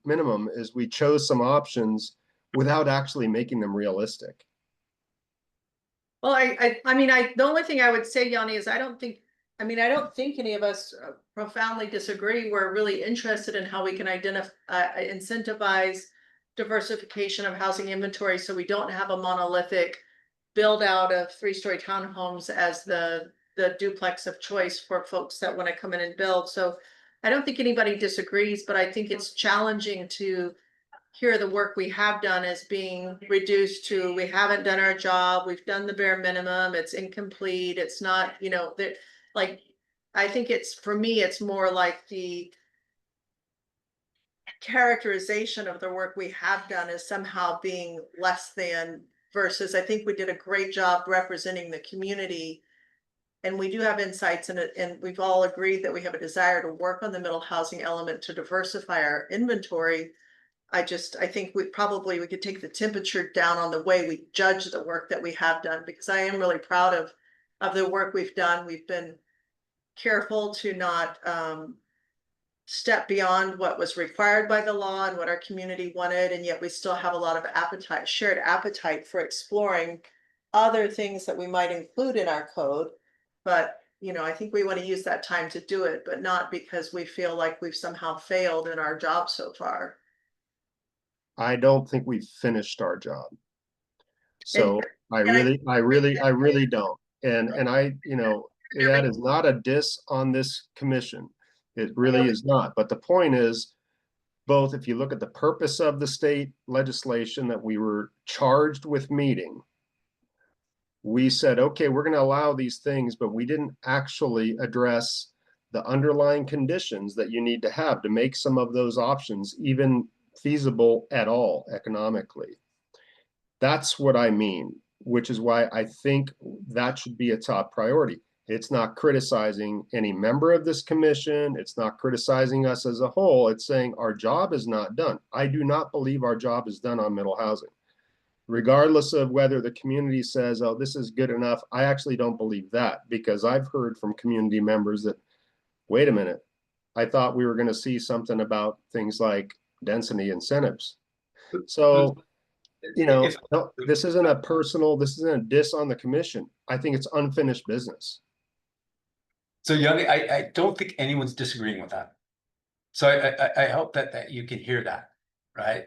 Speaker 3: minimum is we chose some options without actually making them realistic.
Speaker 4: Well, I mean, the only thing I would say, Yanni, is I don't think any of us profoundly disagree. We're really interested in how we can incentivize diversification of housing inventory so we don't have a monolithic build out of 3-story townhomes as the duplex of choice for folks that want to come in and build. So I don't think anybody disagrees, but I think it's challenging to hear the work we have done as being reduced to, we haven't done our job, we've done the bare minimum, it's incomplete, it's not, that, like, I think for me, it's more like the characterization of the work we have done as somehow being less than, versus I think we did a great job representing the community. And we do have insights in it, and we've all agreed that we have a desire to work on the middle housing element to diversify our inventory. I think we could take the temperature down on the way we judge the work that we have done, because I am really proud of the work we've done. We've been careful to not step beyond what was required by the law and what our community wanted, and yet we still have a lot of shared appetite for exploring other things that we might include in our code. But, I think we want to use that time to do it, but not because we feel like we've somehow failed in our job so far.
Speaker 3: I don't think we've finished our job. So I
Speaker 4: and I-
Speaker 3: really don't. And that is not a diss on this commission. It really is not. But the point is, both if you look at the purpose of the state legislation that we were charged with meeting, we said, okay, we're going to allow these things, but we didn't actually address the underlying conditions that you need to have to make some of those options even feasible at all economically. That's what I mean, which is why I think that should be a top priority. It's not criticizing any member of this commission. It's not criticizing us as a whole. It's saying our job is not done. I do not believe our job is done on middle housing. Regardless of whether the community says, oh, this is good enough, I actually don't believe that, because I've heard from community members that, wait a minute, I thought we were going to see something about things like density incentives. So, this isn't a diss on the commission. I think it's unfinished business.
Speaker 2: So Yogi, I don't think anyone's disagreeing with that. So I hope that you can hear that, right?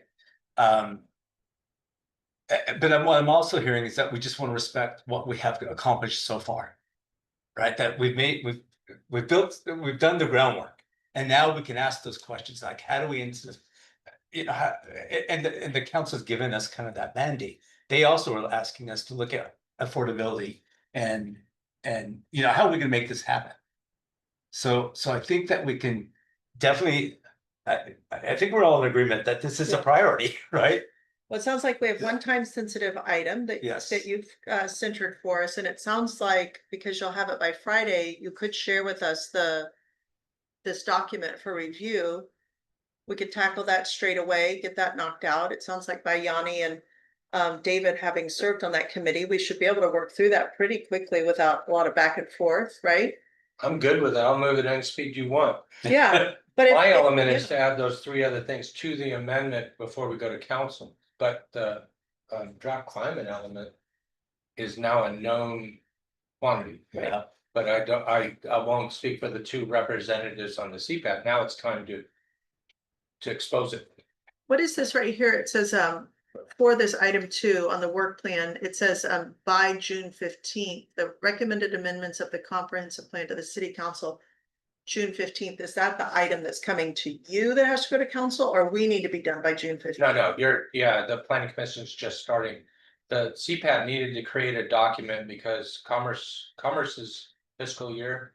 Speaker 2: But what I'm also hearing is that we just want to respect what we have accomplished so far, right? That we've done the groundwork, and now we can ask those questions like, how do we insist, and the council's given us kind of that mandate. They also are asking us to look at affordability and how are we going to make this happen? So I think that we can definitely, I think we're all in agreement that this is a priority, right?
Speaker 4: Well, it sounds like we have one time sensitive item that
Speaker 2: Yes.
Speaker 4: that you've centered for us, and it sounds like because you'll have it by Friday, you could share with us this document for review. We could tackle that straight away, get that knocked out. It sounds like by Yanni and David having served on that committee, we should be able to work through that pretty quickly without a lot of back and forth, right?
Speaker 1: I'm good with it. I'll move it any speed you want.
Speaker 4: Yeah, but
Speaker 1: My
Speaker 4: if-
Speaker 1: element
Speaker 4: yeah.
Speaker 1: is to add those three other things to the amendment before we go to council, but the draft climate element is now a known quantity.
Speaker 2: Yeah.
Speaker 1: But I won't speak for the two representatives on the CPAC. Now it's time to expose it.
Speaker 4: What is this right here? It says, for this item 2 on the work plan, it says, by June 15th, the recommended amendments of the comprehensive plan to the city council. June 15th, is that the item that's coming to you that has to go to council, or we need to be done by June 15th?
Speaker 1: No, the planning commission's just starting. The CPAC needed to create a document because commerce's fiscal year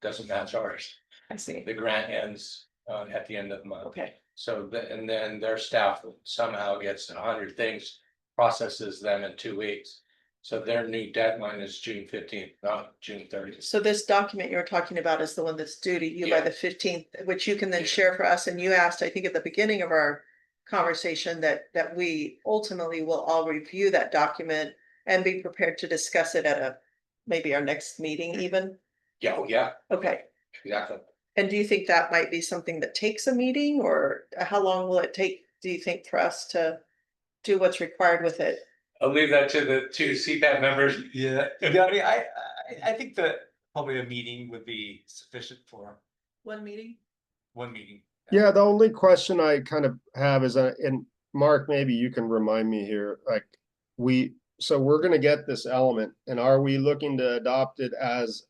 Speaker 1: doesn't match ours.
Speaker 4: I see.
Speaker 1: The grant ends at the end of the month.
Speaker 4: Okay,
Speaker 1: So and then their staff somehow gets 100 things, processes them in 2 weeks. So their new deadline is June 15th, not June 30th.
Speaker 4: so this document you're talking about is the one that's due to you by
Speaker 1: Yeah.
Speaker 4: the 15th, which you can then share for us. And you asked, I think at the beginning of our conversation, that we ultimately will all review that document and be prepared to discuss it at maybe our next meeting even.
Speaker 1: Yeah, oh, yeah,
Speaker 4: Okay.
Speaker 1: exactly.
Speaker 4: And do you think that might be something that takes a meeting, or how long will it take, do you think, for us to do what's required with it?
Speaker 1: I'll leave that to the two CPAC members.
Speaker 2: Yeah, I mean, I think that probably a meeting would be sufficient for
Speaker 4: One meeting?
Speaker 2: one meeting.
Speaker 3: Yeah, the only question I kind of have is, and Mark, maybe you can remind me here, like, so we're gonna get this element, and are we looking to adopt it as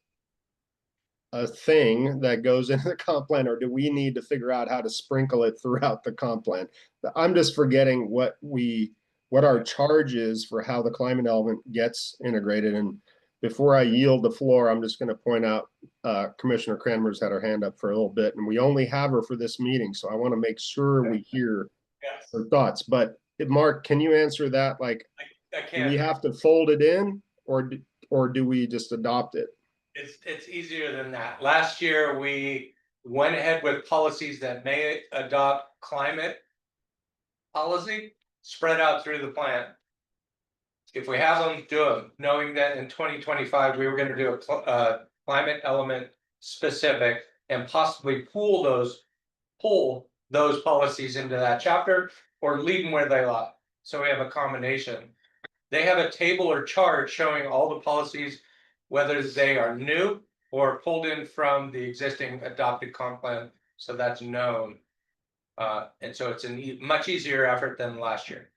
Speaker 3: a thing that goes into the comp plan, or do we need to figure out how to sprinkle it throughout the comp plan? I'm just forgetting what our charge is for how the climate element gets integrated. And before I yield the floor, I'm just gonna point out, Commissioner Cranmer's had her hand up for a little bit, and we only have her for this meeting, so I wanna make sure we hear
Speaker 1: Yes,
Speaker 3: her thoughts. But Mark, can you answer that? Like,
Speaker 1: I
Speaker 3: do we
Speaker 1: can.
Speaker 3: have to fold it in, or do we just adopt it?
Speaker 1: It's easier than that. Last year, we went ahead with policies that may adopt climate policy spread out through the plan. If we have them, do them, knowing that in 2025, we were gonna do a climate element specific and possibly pull those policies into that chapter or leave them where they lie. So we have a combination. They have a table or chart showing all the policies, whether they are new or pulled in from the existing adopted comp plan, so that's known. And so it's a much easier effort than last year.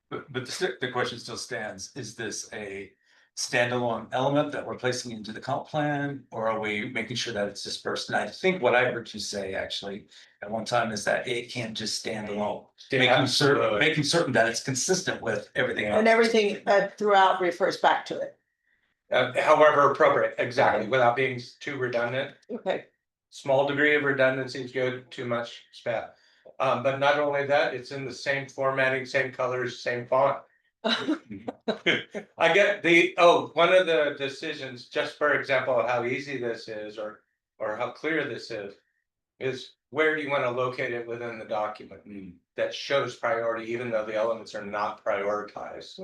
Speaker 2: But the question still stands, is this a standalone element that we're placing into the comp plan, or are we making sure that it's dispersed? And I think what I heard you say actually at one time is that it can't just stand alone. Making certain that it's consistent with everything else.
Speaker 4: And everything throughout refers back to it.
Speaker 1: However appropriate, exactly, without being too redundant.
Speaker 4: Okay.
Speaker 1: Small degree of redundancy is good, too much is bad. But not only that, it's in the same formatting, same colors, same font. I get one of the decisions, just for example, of how easy this is or how clear this is where do you want to locate it within the document that shows priority, even though the elements are not prioritized.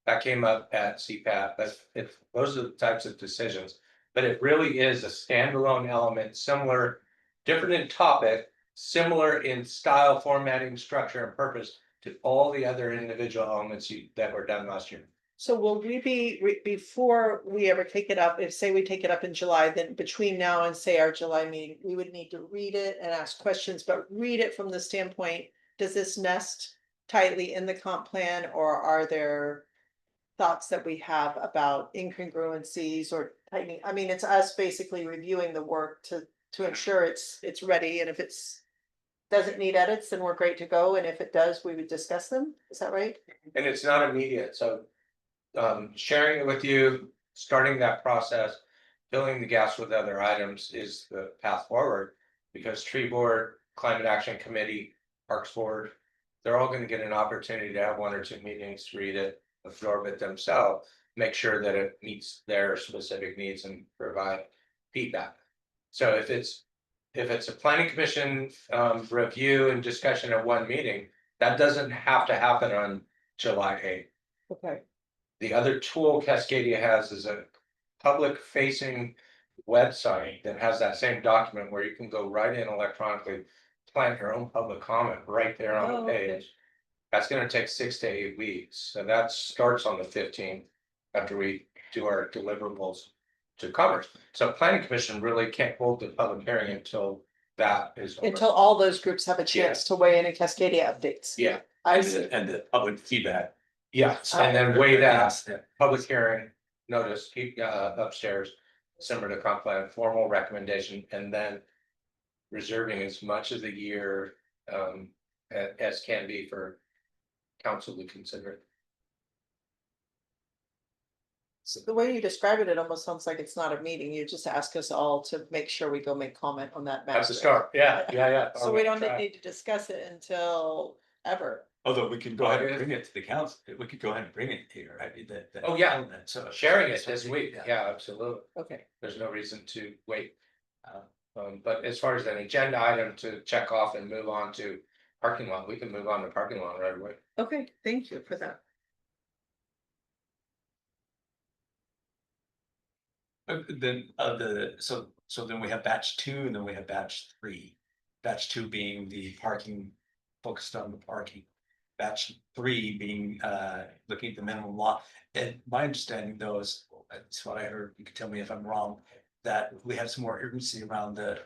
Speaker 1: That came up at CPAP, but those are the types of decisions. But it really is a standalone element, similar, different in topic, similar in style, formatting, structure, and purpose to all the other individual elements that were done last year.
Speaker 4: So will we be, before we ever take it up, if say we take it up in July, then between now and say our July meeting, we would need to read it and ask questions, but read it from the standpoint, does this nest tightly in the comp plan, or are there thoughts that we have about incongruencies or tightening? I mean, it's us basically reviewing the work to ensure it's ready, and if it's doesn't need edits, then we're great to go, and if it does, we would discuss them. Is that right?
Speaker 1: And it's not immediate, so sharing it with you, starting that process, filling the gaps with other items is the path forward. Because tree board, climate action committee, parks board, they're all gonna get an opportunity to have 1 or 2 meetings, read it, absorb it themselves. Make sure that it meets their specific needs and provide feedback. So if it's a planning commission review and discussion at 1 meeting, that doesn't have to happen on July 8th.
Speaker 4: Okay.
Speaker 1: The other tool Cascadia has is a public facing website that has that same document where you can go right in electronically, plant your own public comment right there on the
Speaker 4: Oh, okay.
Speaker 1: page. That's gonna take 6 to 8 weeks, so that starts on the 15th, after we do our deliverables to Commerce. So planning commission really can't hold the public hearing until that is over.
Speaker 4: Until all those groups have a chance to weigh in and Cascadia updates.
Speaker 1: Yeah,
Speaker 4: I see.
Speaker 2: And the public feedback.
Speaker 1: yeah, and then weigh that
Speaker 2: Yeah.
Speaker 1: public hearing, notice, keep upstairs, similar to comp plan, formal recommendation, and then reserving as much of the year as can be for council to consider it.
Speaker 4: So the way you describe it, it almost sounds like it's not a meeting. You just ask us all to make sure we go make comment on that.
Speaker 1: That's the
Speaker 4: master.
Speaker 1: start, yeah.
Speaker 4: So we don't need to discuss it until ever.
Speaker 2: Although we can go ahead and bring it to the council, we could go ahead and bring it here, right?
Speaker 1: Oh, yeah.
Speaker 2: element, so.
Speaker 1: Sharing it this week, yeah, absolutely.
Speaker 4: Okay.
Speaker 1: There's no reason to wait. But as far as an agenda item to check off and move on to parking lot, we can move on to parking lot right away.
Speaker 4: Okay, thank you for that.
Speaker 2: Then so then we have batch 2 and then we have batch 3. Batch 2 being the parking, focused on the parking. Batch 3 being looking at the minimum lot. And my understanding though is, that's what I heard, you can tell me if I'm wrong, that we have some more urgency around the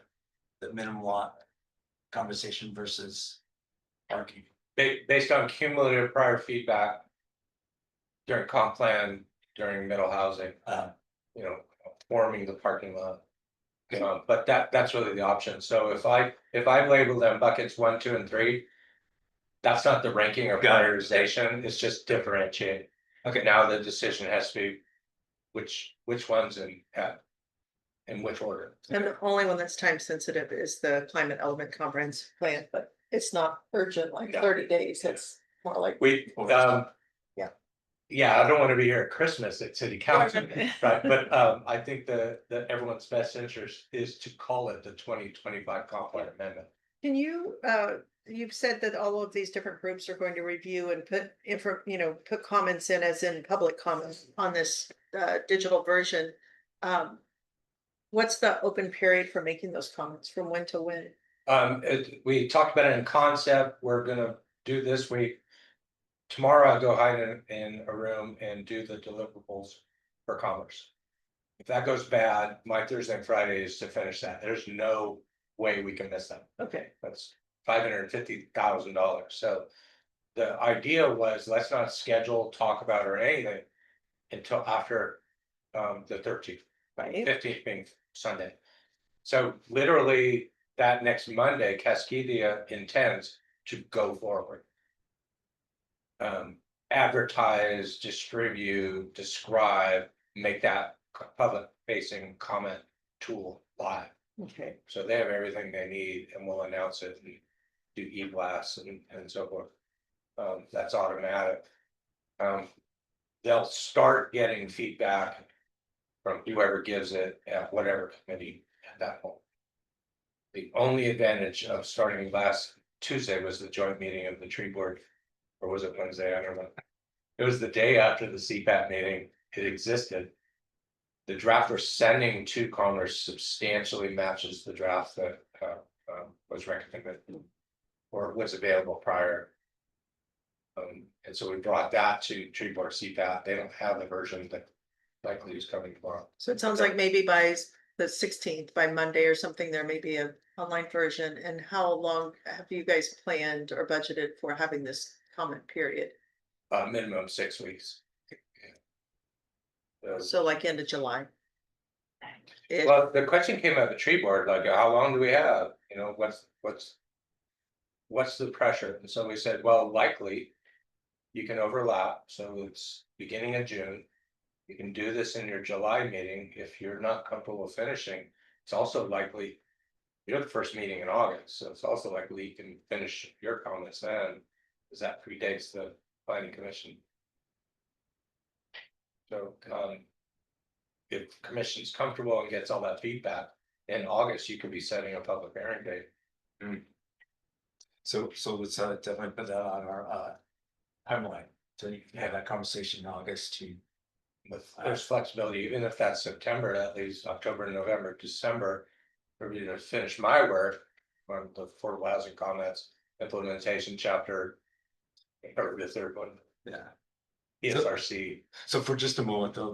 Speaker 2: minimum lot conversation versus parking.
Speaker 1: Based on cumulative prior feedback. During comp plan, during middle housing, you know, forming the parking lot. But that's really the option. So if I label them buckets 1, 2, and 3. That's not the ranking or
Speaker 2: Got it.
Speaker 1: prioritization, it's just differentiate.
Speaker 2: Okay.
Speaker 1: Now the decision has to be which ones and in which order.
Speaker 4: And the only one that's time sensitive is the climate element comprehensive plan, but it's not urgent like
Speaker 1: Yeah.
Speaker 4: 30 days. It's more like.
Speaker 1: We,
Speaker 4: Yeah.
Speaker 1: Yeah, I don't want to be here at Christmas at city council, right, but I think that everyone's best interest is to call it the 2025 comp plan amendment.
Speaker 4: Can you, you've said that all of these different groups are going to review and put put comments in as in public comments on this digital version. What's the open period for making those comments, from when to when?
Speaker 1: We talked about it in concept, we're gonna do this week. Tomorrow I'll go hide in a room and do the deliverables for Commerce. If that goes bad, my Thursday and Friday is to finish that. There's no way we can miss that.
Speaker 4: Okay,
Speaker 1: That's $550,000. So the idea was, let's not schedule, talk about or anything until after the 13th,
Speaker 4: right.
Speaker 1: 15th being Sunday. So literally that next Monday, Cascadia intends to go forward. Advertise, distribute, describe, make that public facing comment tool live.
Speaker 4: Okay,
Speaker 1: So they have everything they need and we'll announce it and do e-blasts and so forth. That's automatic. They'll start getting feedback from whoever gives it at whatever committee at that point. The only advantage of starting last Tuesday was the joint meeting of the tree board. Or was it Wednesday? I don't know. It was the day after the CPAT meeting. It existed. The draft we're sending to Commerce substantially matches the draft that was recommended or was available prior. And so we brought that to tree board CPAT. They don't have the version that likely is coming tomorrow.
Speaker 4: so it sounds like maybe by the 16th, by Monday or something, there may be an online version. And how long have you guys planned or budgeted for having this comment period?
Speaker 1: Minimum 6 weeks.
Speaker 4: So like end of July.
Speaker 1: Well, the question came out of the tree board, like, how long do we have? You know, what's the pressure? And so we said, well, likely you can overlap. So it's beginning of June. You can do this in your July meeting. If you're not comfortable with finishing, it's also likely you're the first meeting in August. So it's also likely you can finish your comments then Because that predates the planning commission. So, if commission's comfortable and gets all that feedback, in August, you could be setting a public hearing date.
Speaker 2: So let's definitely put that on our timeline, so you can have that conversation in August to.
Speaker 1: There's flexibility, even if that's September, at least October, November, December, for me to finish my work on the affordable housing comments, implementation chapter. Or the third one,
Speaker 2: Yeah.
Speaker 1: ESRC.
Speaker 2: So for just a moment though,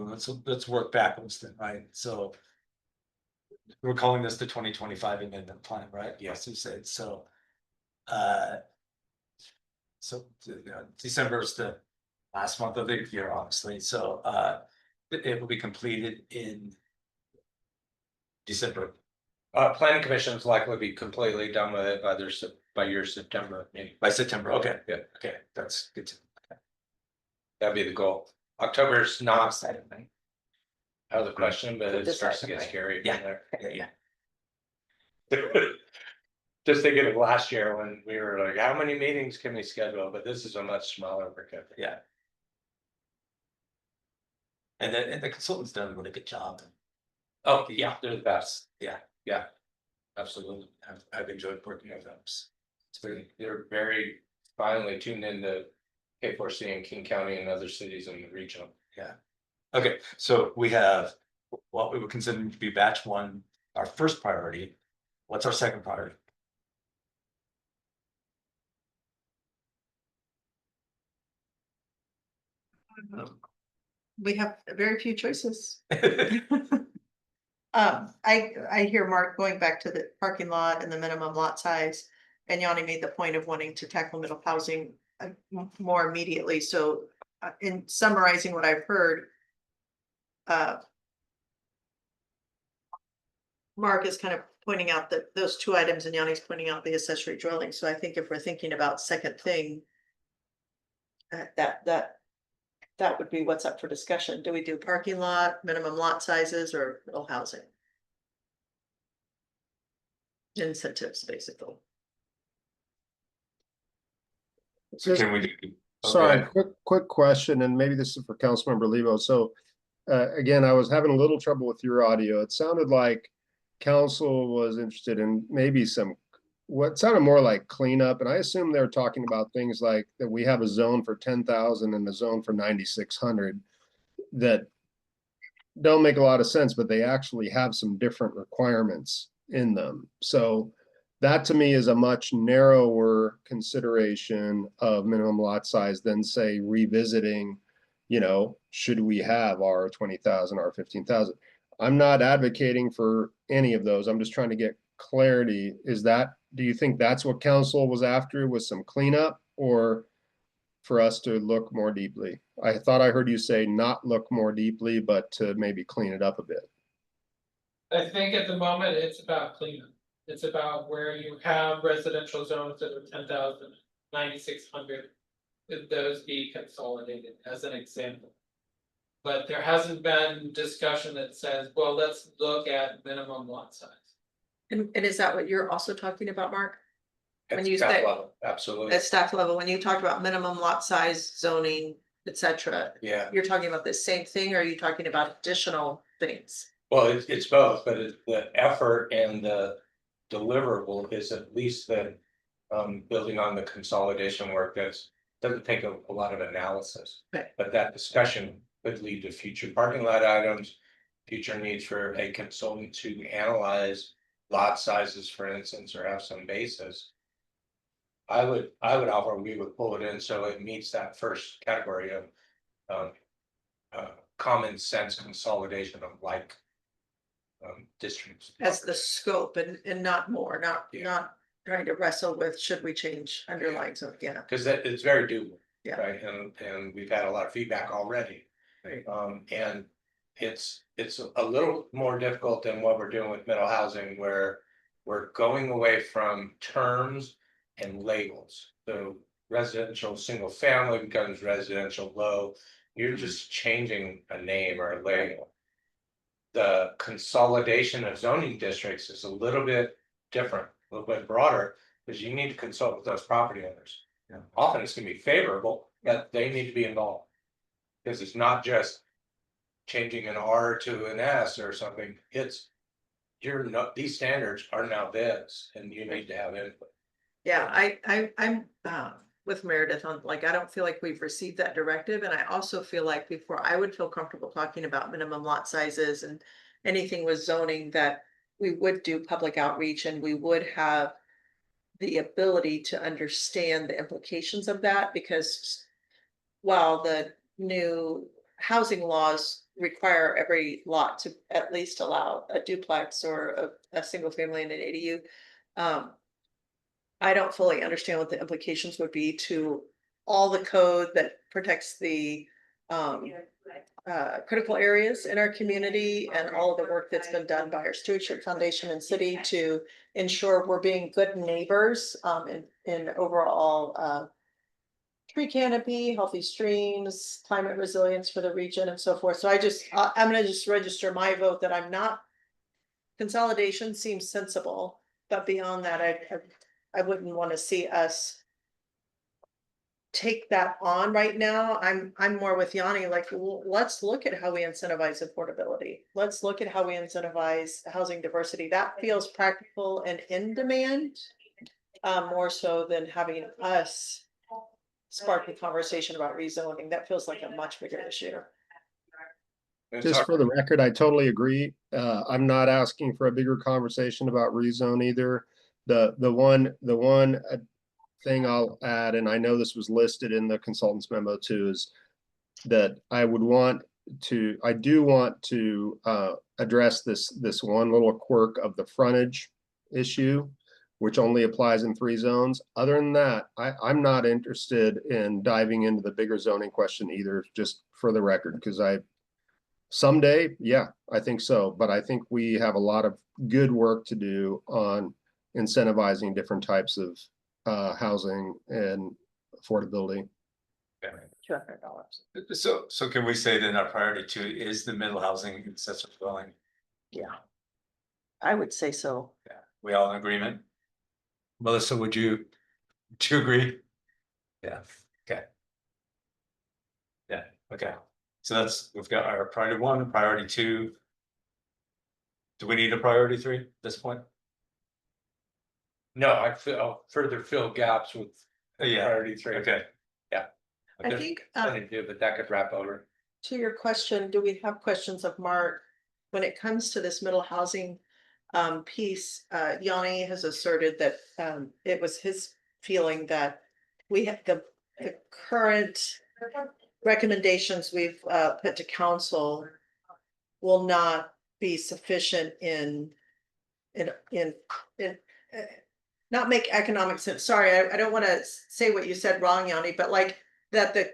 Speaker 2: let's work backwards then, right? So. We're calling this the 2025 amendment plan, right? Yes, you said so. So, December is the last month of the year, obviously, so it will be completed in. December,
Speaker 1: Planning commission is likely to be completely done with it by your September meeting.
Speaker 2: by September, okay,
Speaker 1: Yeah,
Speaker 2: okay, that's good to.
Speaker 1: that'd be the goal. October's not
Speaker 6: Excited, right?
Speaker 1: out of the question, but
Speaker 6: For
Speaker 1: it
Speaker 6: this
Speaker 1: starts to
Speaker 6: item,
Speaker 1: get
Speaker 6: right?
Speaker 1: scary. from
Speaker 2: Yeah.
Speaker 1: there.
Speaker 2: Yeah.
Speaker 1: Just thinking of last year when we were like, how many meetings can we schedule? But this is a much smaller bracket.
Speaker 2: Yeah. And the consultant's done a really good job.
Speaker 1: Oh, yeah, they're the best.
Speaker 2: Yeah.
Speaker 1: Yeah. Absolutely.
Speaker 2: I've enjoyed working with them. It's
Speaker 1: They're very finely tuned into K4C in King County and other cities in the region.
Speaker 2: okay, so we have what we would consider to be batch one, our first priority. What's our second priority?
Speaker 4: We have very few choices. I hear Mark going back to the parking lot and the minimum lot size. And Yanni made the point of wanting to tackle middle housing more immediately, so in summarizing what I've heard. Mark is kind of pointing out that those two items and Yanni's pointing out the accessory dwelling, so I think if we're thinking about second thing. That would be what's up for discussion. Do we do parking lot, minimum lot sizes, or middle housing? Incentives, basically.
Speaker 3: Just-
Speaker 2: Can we do?
Speaker 3: Sorry,
Speaker 2: Okay.
Speaker 3: quick question, and maybe this is for Councilmember Lebo. So, again, I was having a little trouble with your audio. It sounded like council was interested in maybe what sounded more like cleanup, and I assume they're talking about things like that we have a zone for 10,000 and a zone for 9,600 that don't make a lot of sense, but they actually have some different requirements in them. So that to me is a much narrower consideration of minimum lot size than say revisiting, should we have our 20,000, our 15,000? I'm not advocating for any of those. I'm just trying to get clarity. Do you think that's what council was after, with some cleanup, or for us to look more deeply? I thought I heard you say not look more deeply, but to maybe clean it up a bit.
Speaker 7: I think at the moment, it's about cleanup. It's about where you have residential zones that are 10,000, 9,600. Could those be consolidated as an example? But there hasn't been discussion that says, well, let's look at minimum lot size.
Speaker 4: And is that what you're also talking about, Mark? When
Speaker 1: At
Speaker 4: you
Speaker 1: staff
Speaker 4: say-
Speaker 1: level, absolutely.
Speaker 4: At staff level, when you talk about minimum lot size, zoning, etc.,
Speaker 1: Yeah,
Speaker 4: you're talking about the same thing, or are you talking about additional things?
Speaker 1: well, it's both, but the effort and the deliverable is at least the building on the consolidation work doesn't take a lot of analysis.
Speaker 4: Right.
Speaker 1: But that discussion could lead to future parking lot items, future needs for a consultant to analyze lot sizes, for instance, or have some basis. I would offer we would pull it in so it meets that first category of common sense consolidation of districts.
Speaker 4: As the scope and not more,
Speaker 1: Yeah.
Speaker 4: not trying to wrestle with, should we change underlying, so, yeah.
Speaker 1: Because it's very doable.
Speaker 4: Yeah.
Speaker 1: Right, and we've had a lot of feedback already.
Speaker 4: Right.
Speaker 1: And it's a little more difficult than what we're doing with middle housing, where we're going away from terms and labels. So residential single family becomes residential low, you're just changing a name or a label. The consolidation of zoning districts is a little bit different, a little bit broader, because you need to consult with those property owners. Often it's gonna be favorable, but they need to be involved. Because it's not just changing an R to an S or something, it's. You're not, these standards are now this, and you need to have input.
Speaker 4: Yeah, I'm with Meredith on, like, I don't feel like we've received that directive, and I also feel like before I would feel comfortable talking about minimum lot sizes and anything with zoning, that we would do public outreach and we would have the ability to understand the implications of that, because while the new housing laws require every lot to at least allow a duplex or a single family and an ADU, I don't fully understand what the implications would be to all the code that protects the critical areas in our community and all of the work that's been done by our stewardship foundation and city to ensure we're being good neighbors in overall tree canopy, healthy streams, climate resilience for the region and so forth. So I'm gonna just register my vote that I'm not. Consolidation seems sensible, but beyond that, I wouldn't want to see us take that on right now. I'm more with Yanni, like, let's look at how we incentivize affordability. Let's look at how we incentivize housing diversity. That feels practical and in demand. More so than having us spark a conversation about rezoning. That feels like a much bigger issue.
Speaker 1: It's
Speaker 3: Just
Speaker 1: hard-
Speaker 3: for the record, I totally agree. I'm not asking for a bigger conversation about rezone either. The one thing I'll add, and I know this was listed in the consultant's memo too, is that I do want to address this one little quirk of the frontage issue, which only applies in 3 zones. Other than that, I'm not interested in diving into the bigger zoning question either, just for the record, because someday, yeah, I think so. But I think we have a lot of good work to do on incentivizing different types of housing and affordability.
Speaker 4: $200.
Speaker 2: So can we say then our priority 2 is the middle housing accessory dwelling?
Speaker 4: Yeah. I would say so.
Speaker 2: Yeah, we all in agreement? Melissa, would you agree? Yeah, okay. Yeah, okay. So we've got our priority 1, priority 2. Do we need a priority 3 at this point?
Speaker 1: No, I further fill gaps with
Speaker 2: Yeah,
Speaker 1: priority 3.
Speaker 2: okay.
Speaker 4: I think,
Speaker 1: Nothing to do, but that could wrap over.
Speaker 4: to your question, do we have questions of Mark? When it comes to this middle housing piece, Yanni has asserted that it was his feeling that we have the current recommendations we've put to council will not be sufficient in not make economic sense. Sorry, I don't want to say what you said wrong, Yanni, but like that the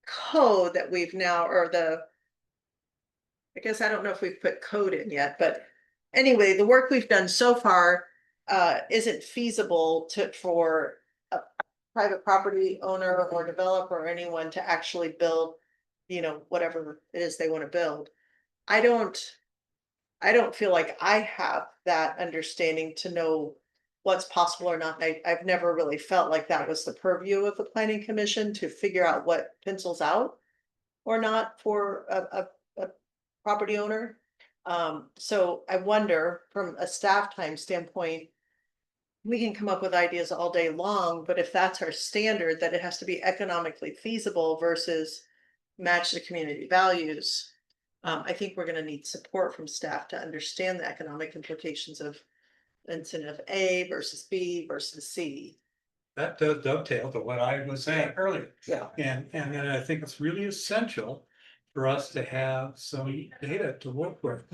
Speaker 4: code that we've now, or I guess I don't know if we've put code in yet, but anyway, the work we've done so far isn't feasible for a private property owner or developer or anyone to actually build, whatever it is they want to build. I don't feel like I have that understanding to know what's possible or not. I've never really felt like that was the purview of the planning commission to figure out what pencils out or not for a property owner. So I wonder, from a staff time standpoint, we can come up with ideas all day long, but if that's our standard, that it has to be economically feasible versus match the community values, I think we're gonna need support from staff to understand the economic implications of incentive A versus B versus C.
Speaker 8: That does dovetail to what I was saying earlier.
Speaker 4: Yeah.
Speaker 8: And then I think it's really essential for us to have some data to work with.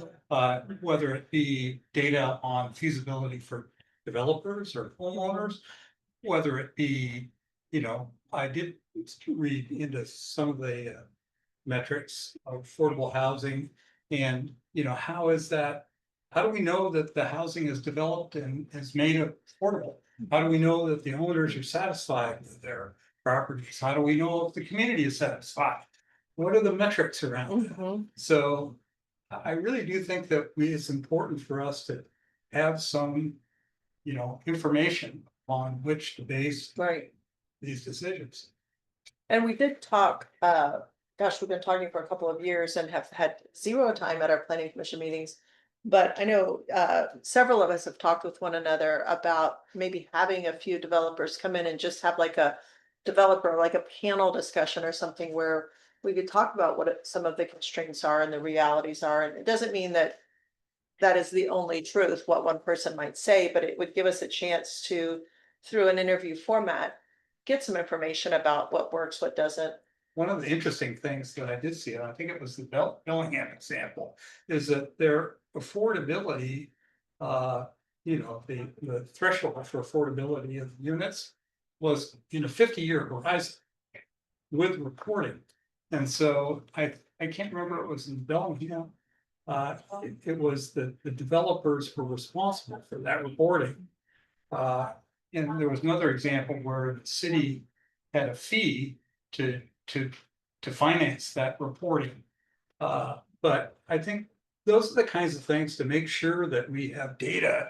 Speaker 8: Whether it be data on feasibility for developers or homeowners, whether it be, I did read into some of the metrics of affordable housing and, how do we know that the housing is developed and is made affordable? How do we know that the owners are satisfied with their properties? How do we know if the community is satisfied? What are the metrics around that? So I really do think that it's important for us to have some, information on which to base
Speaker 4: Right.
Speaker 8: these decisions.
Speaker 4: And we did talk, gosh, we've been talking for a couple of years and have had zero time at our planning commission meetings. But I know, several of us have talked with one another about maybe having a few developers come in and just have like a developer, like a panel discussion or something where we could talk about what some of the constraints are and the realities are. And it doesn't mean that that is the only truth, what one person might say, but it would give us a chance to, through an interview format, get some information about what works, what doesn't.
Speaker 8: One of the interesting things that I did see, and I think it was the Bellingham example, is that their affordability, the threshold for affordability of units was in a 50-year horizon with reporting. And so I can't remember, it was in Bellingham. It was the developers were responsible for that reporting. And there was another example where the city had a fee to finance that reporting. But I think those are the kinds of things to make sure that we have data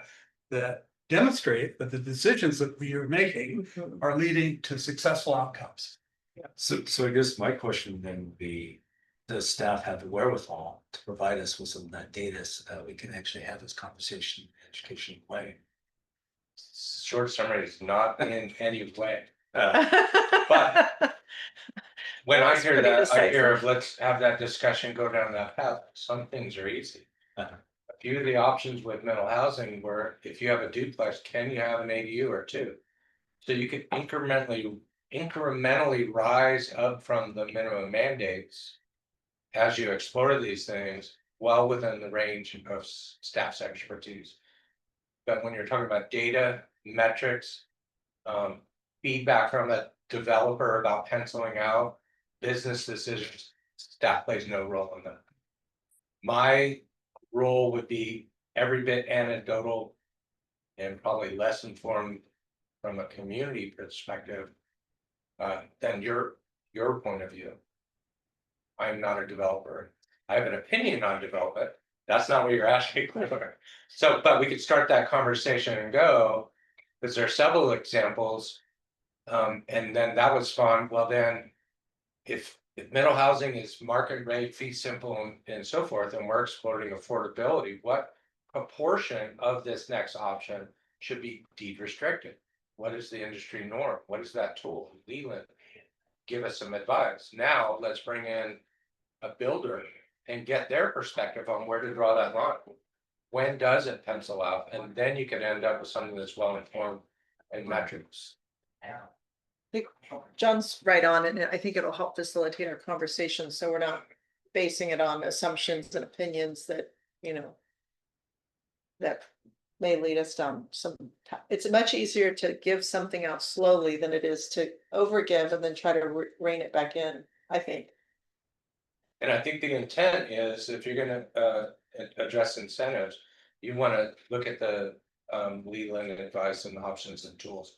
Speaker 8: that demonstrate that the decisions that we are making are leading to successful outcomes.
Speaker 2: So I guess my question then would be, does staff have the wherewithal to provide us with some of that data so that we can actually have this conversation in an educational way?
Speaker 1: Short summary is not in any way. But when I
Speaker 4: That's
Speaker 1: hear
Speaker 4: pretty
Speaker 1: that, I hear
Speaker 4: decisive.
Speaker 1: of let's have that discussion, go down that path. Some things are easy.
Speaker 2: Uh-huh.
Speaker 1: A few of the options with mental housing were, if you have a duplex, can you have an ADU or two? So you could incrementally rise up from the minimum mandates as you explore these things, well within the range of staff's expertise. But when you're talking about data, metrics, feedback from the developer about penciling out business decisions, staff plays no role in that. My role would be every bit anecdotal and probably less informed from a community perspective than your point of view. I'm not a developer. I have an opinion on development. That's not what you're asking. So, but we could start that conversation and go, because there are several examples. And then that would spawn, well, then if mental housing is market rate, fee simple and so forth, and we're exploring affordability, what proportion of this next option should be deed restricted? What is the industry norm? What is that tool? Leland, give us some advice. Now let's bring in a builder and get their perspective on where to draw that line. When does it pencil out? And then you could end up with something that's well informed and metrics.
Speaker 4: I think John's right on, and I think it'll help facilitate our conversation, so we're not basing it on assumptions and opinions that, that may lead us down some. It's much easier to give something out slowly than it is to overgive and then try to rein it back in, I think.
Speaker 1: And I think the intent is, if you're gonna address incentives, you wanna look at the Leland advice and options and tools.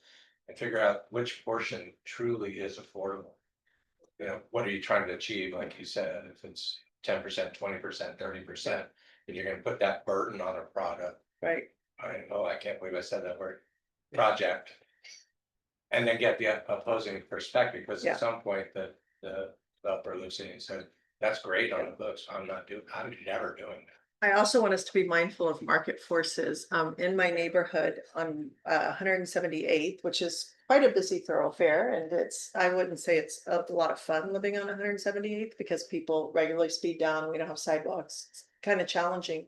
Speaker 1: And figure out which portion truly is affordable. What are you trying to achieve? Like you said, if it's 10%, 20%, 30%, and you're gonna put that burden on a product.
Speaker 4: Right.
Speaker 1: I can't believe I said that word, project. And then get the opposing perspective, because
Speaker 4: Yeah.
Speaker 1: at some point the developer looks at it and said, that's great on the books, I'm never doing that.
Speaker 4: I also want us to be mindful of market forces. In my neighborhood on 178th, which is quite a busy thoroughfare, and I wouldn't say it's a lot of fun living on 178th because people regularly speed down. We don't have sidewalks. It's kind of challenging.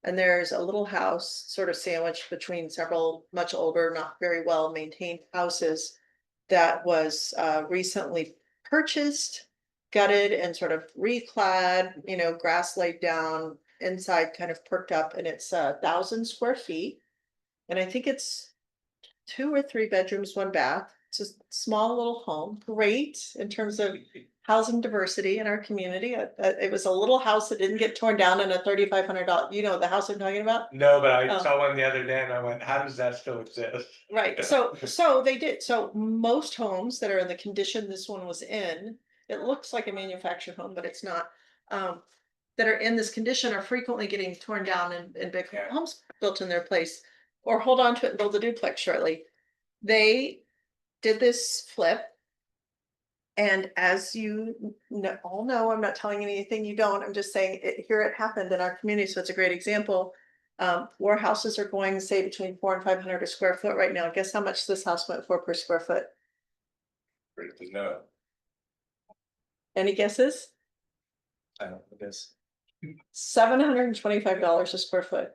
Speaker 4: And there's a little house sort of sandwiched between several much older, not very well maintained houses that was recently purchased, gutted, and sort of reclad, grass laid down, inside kind of perked up, and it's 1,000 square feet. And I think it's 2 or 3 bedrooms, 1 bath. It's a small little home, great in terms of housing diversity in our community. It was a little house that didn't get torn down in a $3,500. You know the house I'm talking about?
Speaker 1: No, but I
Speaker 4: Oh.
Speaker 1: saw one the other day and I went, how does that still exist?
Speaker 4: Right, so they did, so most homes that are in the condition this one was in, it looks like a manufactured home, but it's not. That are in this condition are frequently getting torn down and big
Speaker 1: Yeah.
Speaker 4: homes built in their place. Or hold on to it and build a duplex shortly. They did this flip And as you all know, I'm not telling you anything you don't, I'm just saying it, here it happened in our community, so it's a great example. Where houses are going, say between 400 and 500 a square foot right now, guess how much this house went for per square foot?
Speaker 1: No.
Speaker 4: Any guesses?
Speaker 2: I don't know this.
Speaker 4: $725 a square foot.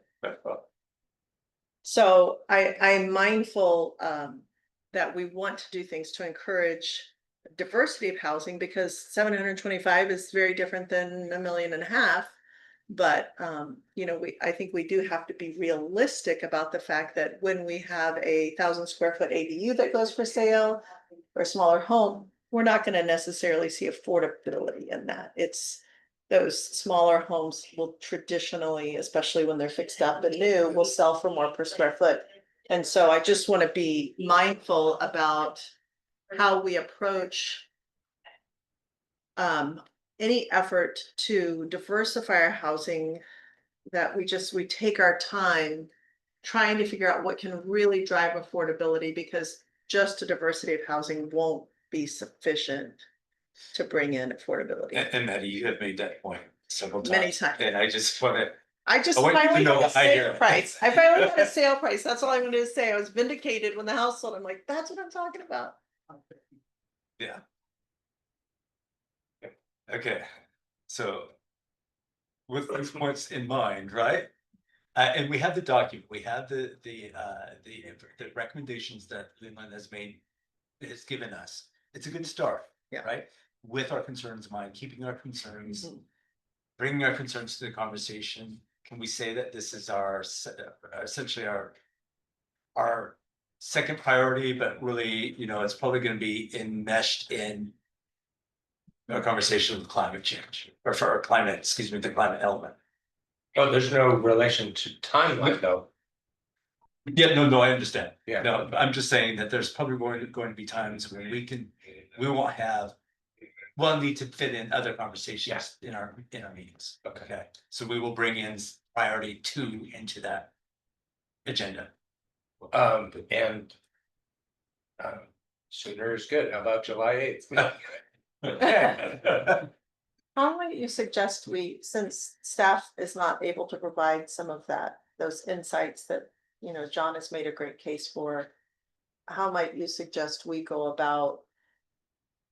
Speaker 4: So I'm mindful that we want to do things to encourage diversity of housing, because 725 is very different than 1.5 million. But you know, I think we do have to be realistic about the fact that when we have a 1,000 square foot ADU that goes for sale or a smaller home, we're not going to necessarily see affordability in that. It's those smaller homes will traditionally, especially when they're fixed up and new, will sell for more per square foot. And so I just want to be mindful about how we approach any effort to diversify our housing, that we take our time trying to figure out what can really drive affordability, because just a diversity of housing won't be sufficient to bring in affordability.
Speaker 2: And Maddie, you have made that point several times.
Speaker 4: Many times.
Speaker 2: And I just wanna,
Speaker 4: I just
Speaker 2: I want you to
Speaker 4: finally
Speaker 2: know
Speaker 4: got a
Speaker 2: I hear
Speaker 4: sale
Speaker 2: it.
Speaker 4: price. I finally got a sale price. That's all I wanted to say. I was vindicated when the house sold. I'm like, that's what I'm talking about.
Speaker 2: yeah. Okay, so. With those points in mind, right? And we have the document, we have the recommendations that Leland has made, has given us. It's a good start,
Speaker 4: Yeah.
Speaker 2: right? With our concerns in mind, keeping our concerns,
Speaker 4: Mhm.
Speaker 2: bringing our concerns to the conversation. Can we say that this is our, essentially our second priority, but really, you know, it's probably gonna be enmeshed in a conversation with climate change, or for our climate, excuse me, the climate element.
Speaker 1: Oh, there's no relation to timeline though.
Speaker 2: Yeah, no, I understand.
Speaker 1: Yeah.
Speaker 2: No, I'm just saying that there's probably going to be times when we won't have. We'll need to fit in other conversations in our meetings. Okay, so we will bring in priority 2 into that agenda.
Speaker 1: And sooner is good. How about July 8th?
Speaker 4: How might you suggest we, since staff is not able to provide some of that, those insights that, you know, John has made a great case for. How might you suggest we go about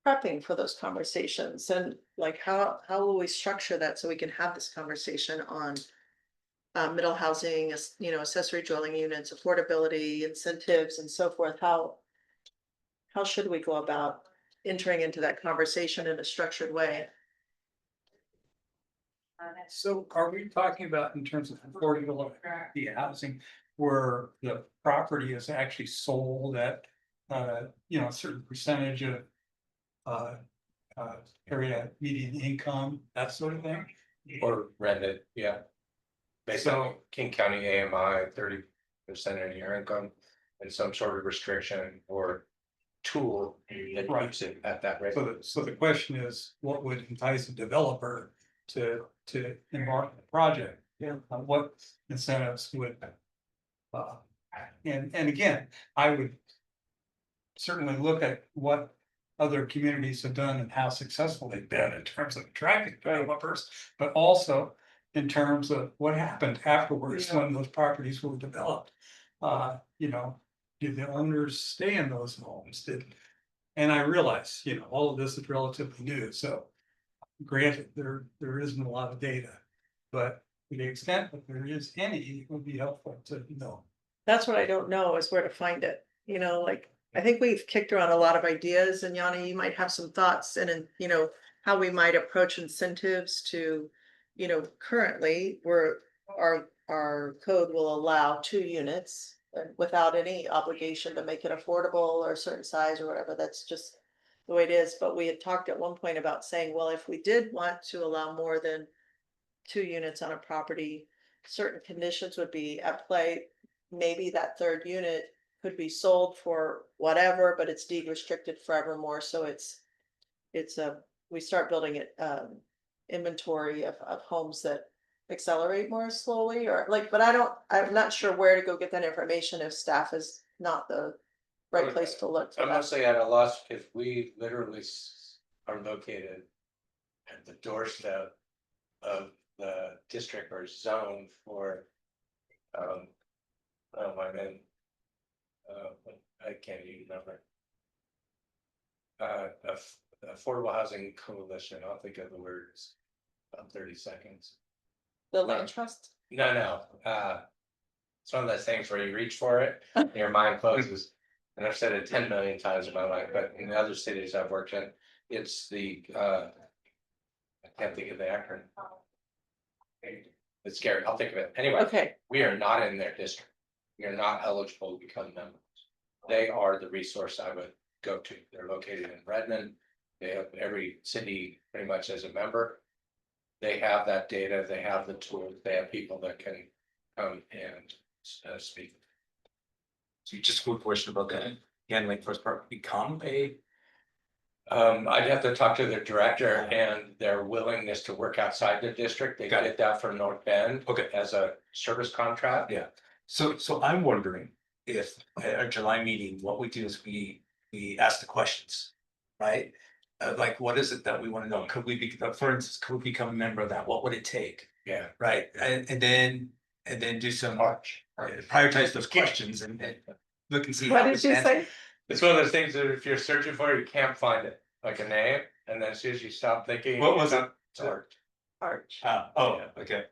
Speaker 4: prepping for those conversations, and like, how will we structure that so we can have this conversation on middle housing, you know, accessory dwelling units, affordability, incentives and so forth? How should we go about entering into that conversation in a structured way?
Speaker 8: So are we talking about in terms of affordable housing where the property is actually sold at, you know, a certain percentage of area median income, that sort of thing?
Speaker 1: Or rented, yeah. Based on
Speaker 8: So-
Speaker 1: King County AMI, 30% of your income and some sort of restriction or tool that
Speaker 8: Right.
Speaker 1: keeps it at that rate.
Speaker 8: So the question is, what would entice a developer to embark on a project? What incentives would? And again, I would certainly look at what other communities have done and how successful they've been in terms of attracting developers, but also in terms of what happened afterwards when those properties were developed. You know, did the owners stay in those homes? And I realize, you know, all of this is relatively new, so granted, there isn't a lot of data, but to the extent that there is any, it would be helpful to know.
Speaker 4: That's what I don't know, is where to find it, you know, like, I think we've kicked around a lot of ideas, and Yanni, you might have some thoughts, and you know, how we might approach incentives to, you know, currently, our code will allow 2 units. Without any obligation to make it affordable or a certain size or whatever, that's just the way it is. But we had talked at one point about saying, well, if we did want to allow more than 2 units on a property, certain conditions would be at play. Maybe that 3rd unit could be sold for whatever, but it's deed restricted forevermore, so it's we start building it inventory of homes that accelerate more slowly, or like, but I'm not sure where to go get that information if staff is not the right place to look for
Speaker 1: I'm
Speaker 4: that.
Speaker 1: mostly at a loss if we literally are located at the doorstep of the district or zone for, oh, my man. I can't even remember. Affordable Housing Coalition, I'll think of the words, about 30 seconds.
Speaker 4: The land trust?
Speaker 1: No, it's one of those things where you reach for it, and your mind closes. And I've said it 10 million times in my life, but in the other cities I've worked in, it's the, I can't think of the acronym. It's scary, I'll think of it. Anyway,
Speaker 4: Okay,
Speaker 1: we are not in their district. We are not eligible to become members. They are the resource I would go to. They're located in Redmond. They have every city pretty much as a member. They have that data, they have the tools, they have people that can come and speak.
Speaker 2: So just a quick question about that. Again, like first part, become a,
Speaker 1: I'd have to talk to the director and their willingness to work outside the district. They
Speaker 2: Got
Speaker 1: did that for North Bend.
Speaker 2: Okay.
Speaker 1: As a service contract.
Speaker 2: Yeah. So I'm wondering if at our July meeting, what we do is we ask the questions, right? Like, what is it that we want to know? Could we be, for instance, could we become a member of that? What would it take?
Speaker 1: Yeah.
Speaker 2: Right? And then do some prioritize those questions and look and see.
Speaker 4: what
Speaker 2: how
Speaker 4: did you
Speaker 2: we stand.
Speaker 4: say?
Speaker 1: It's one of those things that if you're searching for, you can't find it, like a name, and then as soon as you stop thinking.
Speaker 2: What was it?
Speaker 1: It's art.
Speaker 4: Arch.
Speaker 2: Oh, okay.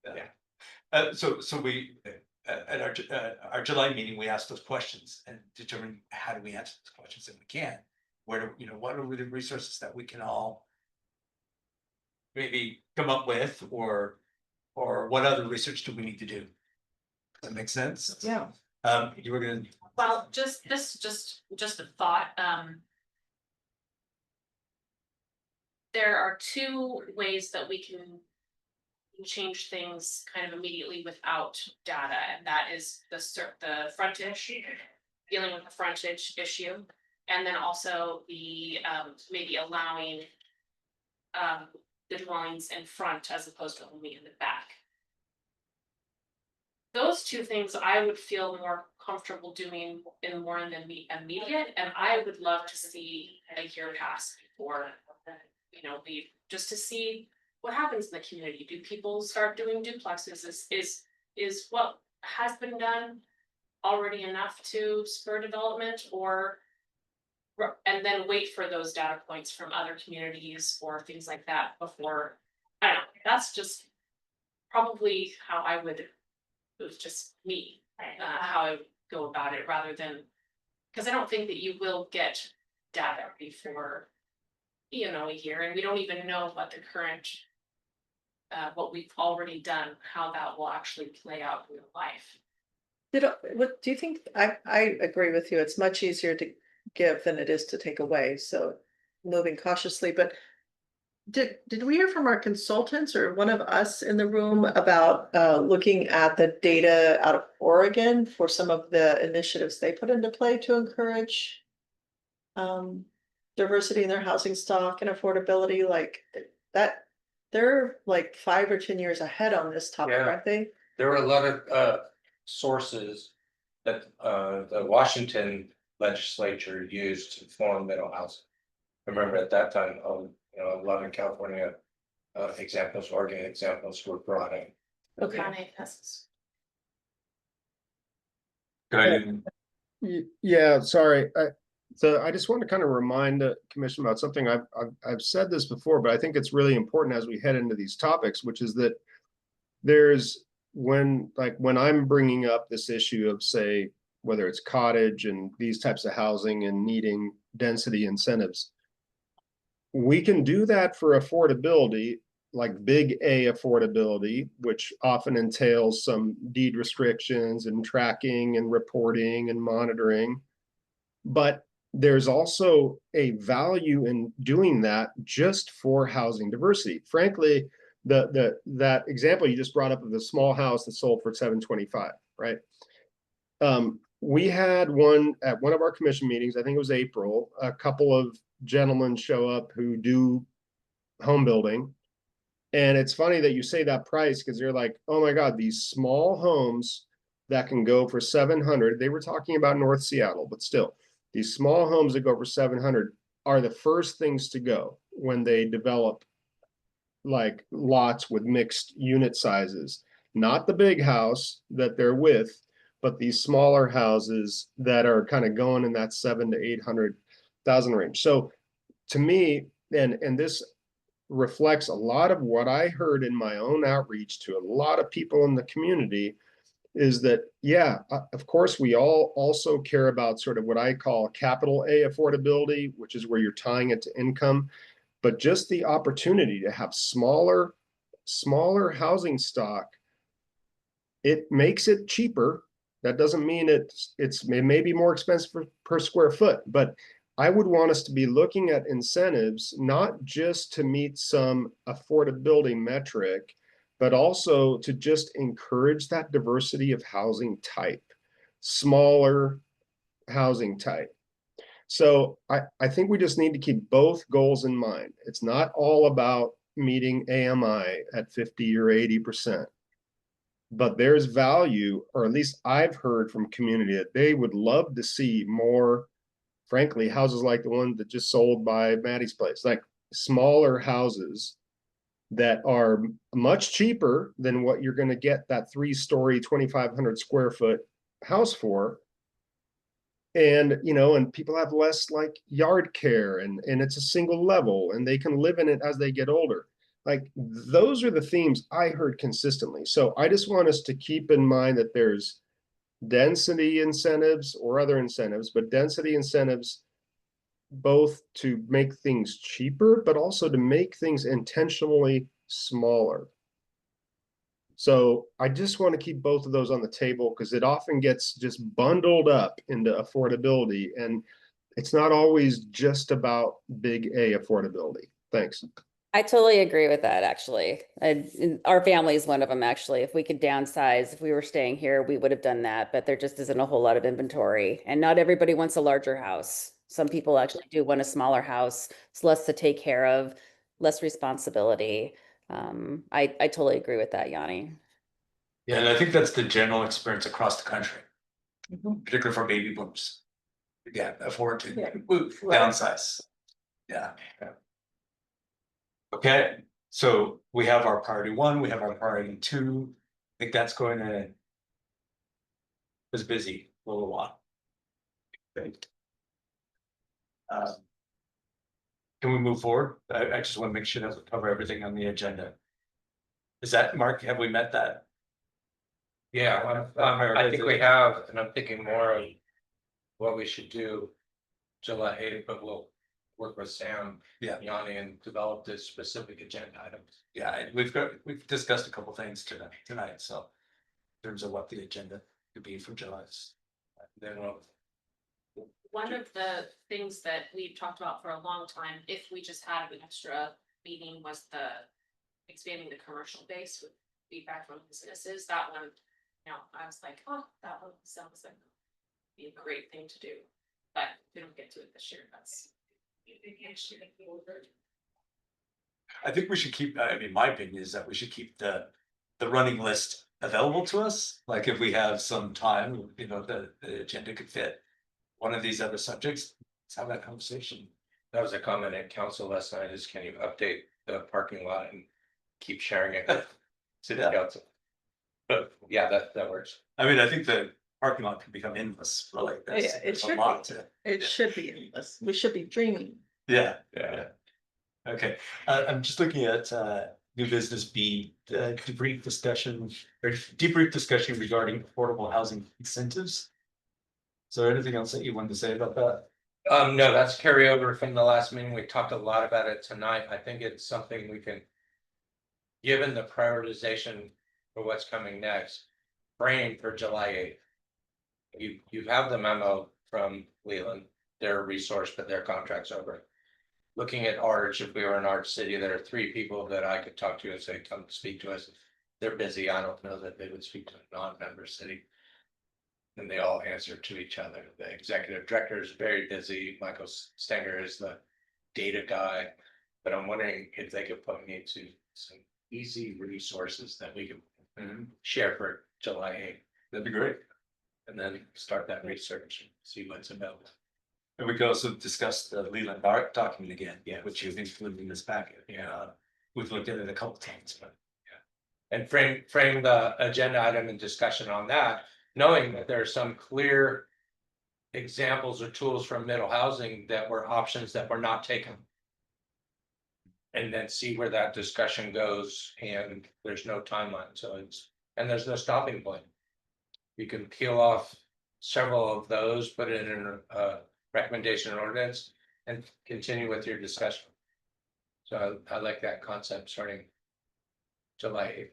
Speaker 1: Yeah.
Speaker 2: So we, at our July meeting, we asked those questions and determine how do we answer those questions, and we can. Where do, what are the resources that we can all maybe come up with, or what other research do we need to do? Does that make sense?
Speaker 4: Yeah.
Speaker 2: You were gonna.
Speaker 5: Well, just a thought, there are two ways that we can change things kind of immediately without data, and that is the frontage, dealing with the frontage issue, and then also the maybe allowing the dwellings in front as opposed to only in the back. Those two things I would feel more comfortable doing in the immediate, and I would love to see a year pass before, we just to see what happens in the community. Do people start doing duplexes? Is what has been done already enough to spur development, and then wait for those data points from other communities or things like that before. I don't know, that's just probably how I would, it was just me, how I would go about it, rather than, because I don't think that you will get data before, a year, and we don't even know what the current, what we've already done, how that will actually play out in real life.
Speaker 4: What do you think? I agree with you. It's much easier to give than it is to take away. So moving cautiously, but did we hear from our consultants or one of us in the room about looking at the data out of Oregon for some of the initiatives they put into play to encourage diversity in their housing stock and affordability, like that? They're like 5 or 10 years ahead on this topic,
Speaker 1: Yeah.
Speaker 4: aren't they?
Speaker 1: There were a lot of sources that the Washington legislature used to form middle housing. I remember at that time, a lot of California examples, Oregon examples were brought in.
Speaker 4: Okay.
Speaker 2: Go ahead.
Speaker 3: Yeah, sorry. So I just want to kind of remind the commission about something. I've said this before, but I think it's really important as we head into these topics, which is that there's when I'm bringing up this issue of, say, whether it's cottage and these types of housing and needing density incentives, we can do that for affordability, like big A affordability, which often entails some deed restrictions and tracking and reporting and monitoring. But there's also a value in doing that just for housing diversity. Frankly, that example you just brought up of the small house that sold for $725, right? We had one at one of our commission meetings, I think it was April, a couple of gentlemen show up who do home building. And it's funny that you say that price, because they're like, oh my God, these small homes that can go for 700, they were talking about North Seattle, but still, these small homes that go for 700 are the first things to go when they develop like lots with mixed unit sizes, not the big house that they're with, but these smaller houses that are kind of going in that 700 to 800,000 range. So to me, and this reflects a lot of what I heard in my own outreach to a lot of people in the community, is that, yeah, of course, we all also care about sort of what I call capital A affordability, which is where you're tying it to income, but just the opportunity to have smaller housing stock, it makes it cheaper. That doesn't mean it may be more expensive per square foot, but I would want us to be looking at incentives, not just to meet some affordability metric, but also to just encourage that diversity of housing type, smaller housing type. So I think we just need to keep both goals in mind. It's not all about meeting AMI at 50 or 80%. But there's value, or at least I've heard from community that they would love to see more, frankly, houses like the one that just sold by Maddie's place, like smaller houses that are much cheaper than what you're going to get that 3-story, 2,500 square foot house for. And, you know, and people have less like yard care, and it's a single level and they can live in it as they get older. Like those are the themes I heard consistently. So I just want us to keep in mind that there's density incentives or other incentives, but density incentives both to make things cheaper, but also to make things intentionally smaller. So I just want to keep both of those on the table because it often gets just bundled up into affordability, and it's not always just about big A affordability. Thanks.
Speaker 6: I totally agree with that, actually. Our family is one of them, actually. If we could downsize, if we were staying here, we would have done that, but there just isn't a whole lot of inventory. And not everybody wants a larger house. Some people actually do want a smaller house. It's less to take care of, less responsibility. I totally agree with that, Yanni.
Speaker 2: Yeah, and I think that's the general experience across the country, particularly for baby boomers. Yeah, afford to move, downsize. Yeah. Okay, so we have our priority 1, we have our priority 2. I think that's going to was busy for a little while. Okay. Can we move forward? I just want to make sure that we cover everything on the agenda. Is that, Mark, have we met that?
Speaker 1: Yeah, I think we have, and I'm thinking more of what we should do July 8th, but we'll work with Sam,
Speaker 2: Yeah.
Speaker 1: Yanni, and develop this specific agenda items.
Speaker 2: Yeah, we've discussed a couple things tonight, so in terms of what the agenda could be for July.
Speaker 1: Then
Speaker 5: One of the things that we've talked about for a long time, if we just had an extra meeting, was the expanding the commercial base with feedback from businesses. That one, you know, I was like, oh, that one sounds like be a great thing to do, but we don't get to it this year. That's.
Speaker 2: I think we should keep, I mean, my opinion is that we should keep the running list available to us. Like if we have some time, you know, the agenda could fit one of these other subjects, let's have that conversation.
Speaker 1: that was a comment at council last night, is can you update the parking lot and keep sharing it with city council? But yeah, that works.
Speaker 2: I mean, I think the parking lot can become endless for like this.
Speaker 4: Yeah, it
Speaker 2: There's a
Speaker 4: should
Speaker 2: lot
Speaker 4: be.
Speaker 2: to-
Speaker 4: It should be endless. We should be dreaming.
Speaker 2: Yeah,
Speaker 1: Yeah.
Speaker 2: yeah. Okay, I'm just looking at new business B, debrief discussion regarding affordable housing incentives. Is there anything else that you wanted to say about that?
Speaker 1: No, that's carryover from the last meeting. We talked a lot about it tonight. I think it's something we can, given the prioritization for what's coming next, frame for July 8th. You have the memo from Leland, their resource, but their contract's over. Looking at Arch, if we were in Arch City, there are 3 people that I could talk to and say, come speak to us. They're busy. I don't know that they would speak to a non-member city. And they all answer to each other. The executive director is very busy. Michael Stenger is the data guy. But I'm wondering if they could put me to some easy resources that we can share for July 8th.
Speaker 2: That'd be great.
Speaker 1: And then start that research and see what's available.
Speaker 2: And we could also discuss the Leland Art document again,
Speaker 1: Yeah.
Speaker 2: which you've included in this packet.
Speaker 1: Yeah.
Speaker 2: We've looked at it a couple times, but.
Speaker 1: And frame the agenda item and discussion on that, knowing that there are some clear. Examples or tools from middle housing that were options that were not taken. And then see where that discussion goes, and there's no timeline, so and there's no stopping point. You can peel off several of those, put it in a recommendation or ordinance, and continue with your discussion. So I like that concept starting July 8th.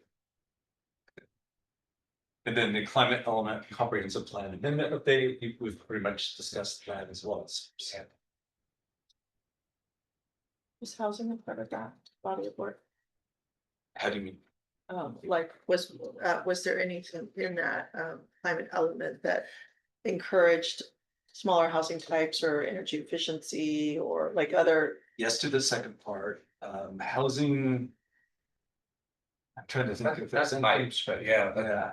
Speaker 2: And then the climate element comprehensive plan amendment update, we've pretty much discussed that as well.
Speaker 4: Was housing a part of that body of work?
Speaker 2: How do you mean?
Speaker 4: Like, was there anything in that, climate element that encouraged smaller housing types or energy efficiency or like other?
Speaker 2: Yes to the second part, housing. I'm trying to think if
Speaker 1: That's
Speaker 2: there's anything,
Speaker 1: pipes, but yeah,
Speaker 2: yeah,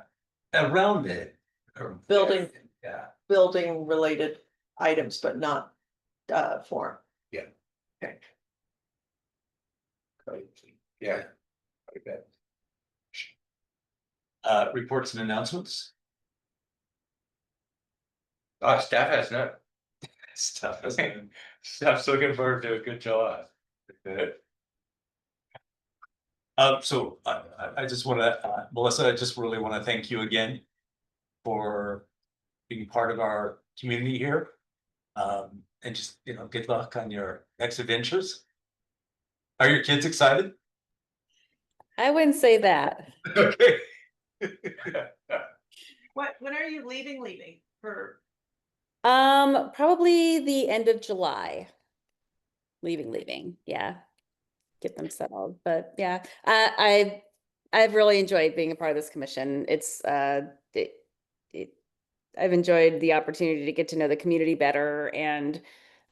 Speaker 2: around it. or-
Speaker 4: Building.
Speaker 2: Yeah,
Speaker 4: Building related items, but not, form.
Speaker 1: yeah. Okay.
Speaker 2: reports and announcements,
Speaker 1: Staff has no,
Speaker 2: stuff. isn't it?
Speaker 1: staff's looking forward to a good July.
Speaker 2: So I just wanna, Melissa, I just really wanna thank you again. For being part of our community here. And just, good luck on your next adventures. Are your kids excited?
Speaker 6: I wouldn't say that.
Speaker 2: Okay.
Speaker 4: When are you leaving for?
Speaker 6: Probably the end of July. Leaving, yeah. Get them settled, but yeah, I've really enjoyed being a part of this commission. I've enjoyed the opportunity to get to know the community better and,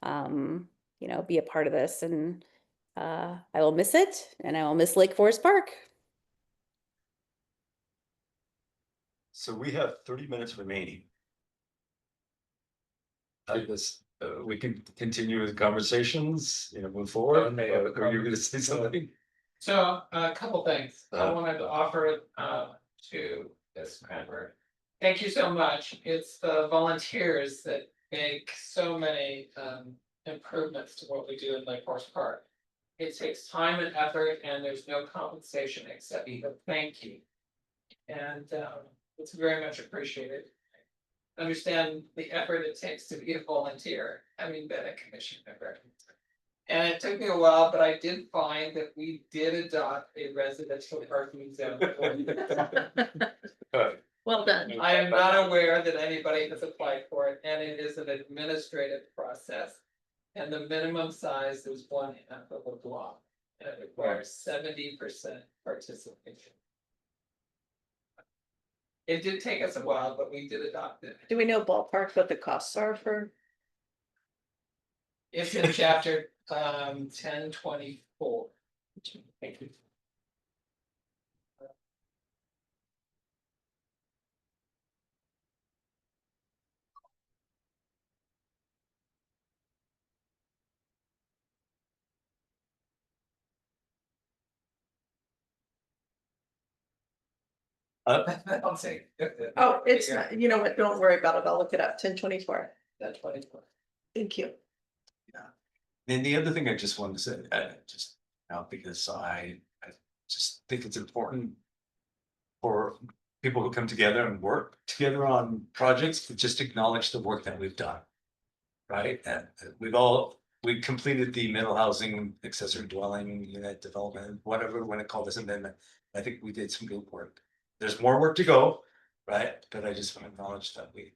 Speaker 6: be a part of this, and I will miss it, and I will miss Lake Forest Park.
Speaker 2: So we have 30 minutes remaining. We can continue with conversations, move forward.
Speaker 1: may have a
Speaker 2: Or you're gonna say something?
Speaker 7: So a couple things. I wanted to offer it to this member. Thank you so much. It's the volunteers that make so many improvements to what we do in Lake Forest Park. It takes time and effort, and there's no compensation except a thank you. And it's very much appreciated. Understand the effort it takes to be a volunteer, having been a commission member. And it took me a while, but I did find that we did adopt a residential parking zone.
Speaker 4: Well done.
Speaker 7: I am not aware that anybody has applied for it, and it is an administrative process. And the minimum size is 1/2 of a block, and it requires 70% participation. It did take us a while, but we did adopt it.
Speaker 4: Do we know ballpark what the costs are for?
Speaker 7: It's in chapter 1024. Thank you. I'll say.
Speaker 4: Oh, it's not, you know what, don't worry about it, I'll look it up, 1024.
Speaker 7: That's 24.
Speaker 4: Thank you.
Speaker 2: Then the other thing I just wanted to say, just now, because I just think it's important. For people who come together and work together on projects to just acknowledge the work that we've done. Right, and we completed the middle housing accessory dwelling unit development, whatever we want to call this amendment. I think we did some good work. There's more work to go, right? But I just want to acknowledge that we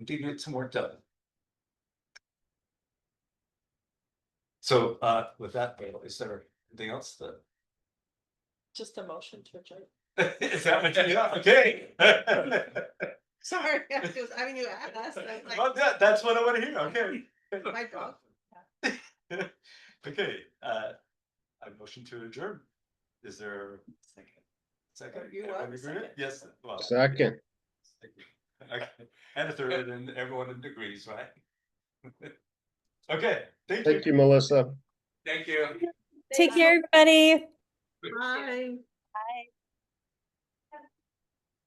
Speaker 2: did get some work done. So with that, Bill, is there anything else that?
Speaker 4: Just a motion to adjourn.
Speaker 2: Is that what you got? Okay.
Speaker 4: Sorry, I mean, you asked, I'm like,
Speaker 2: Well, that's what I want to hear, okay.
Speaker 4: my dog.
Speaker 2: Okay, I motion to adjourn. Is there a second? Second?
Speaker 4: You
Speaker 2: Everyone
Speaker 4: want a
Speaker 2: agree?
Speaker 4: second?
Speaker 2: Yes, well.
Speaker 3: Second.
Speaker 2: Okay, and a third, and everyone agrees, right? Okay, thank you.
Speaker 3: Thank you, Melissa.
Speaker 1: Thank you.
Speaker 6: Take care, everybody.
Speaker 4: Bye.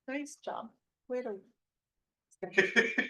Speaker 4: Nice job. Way to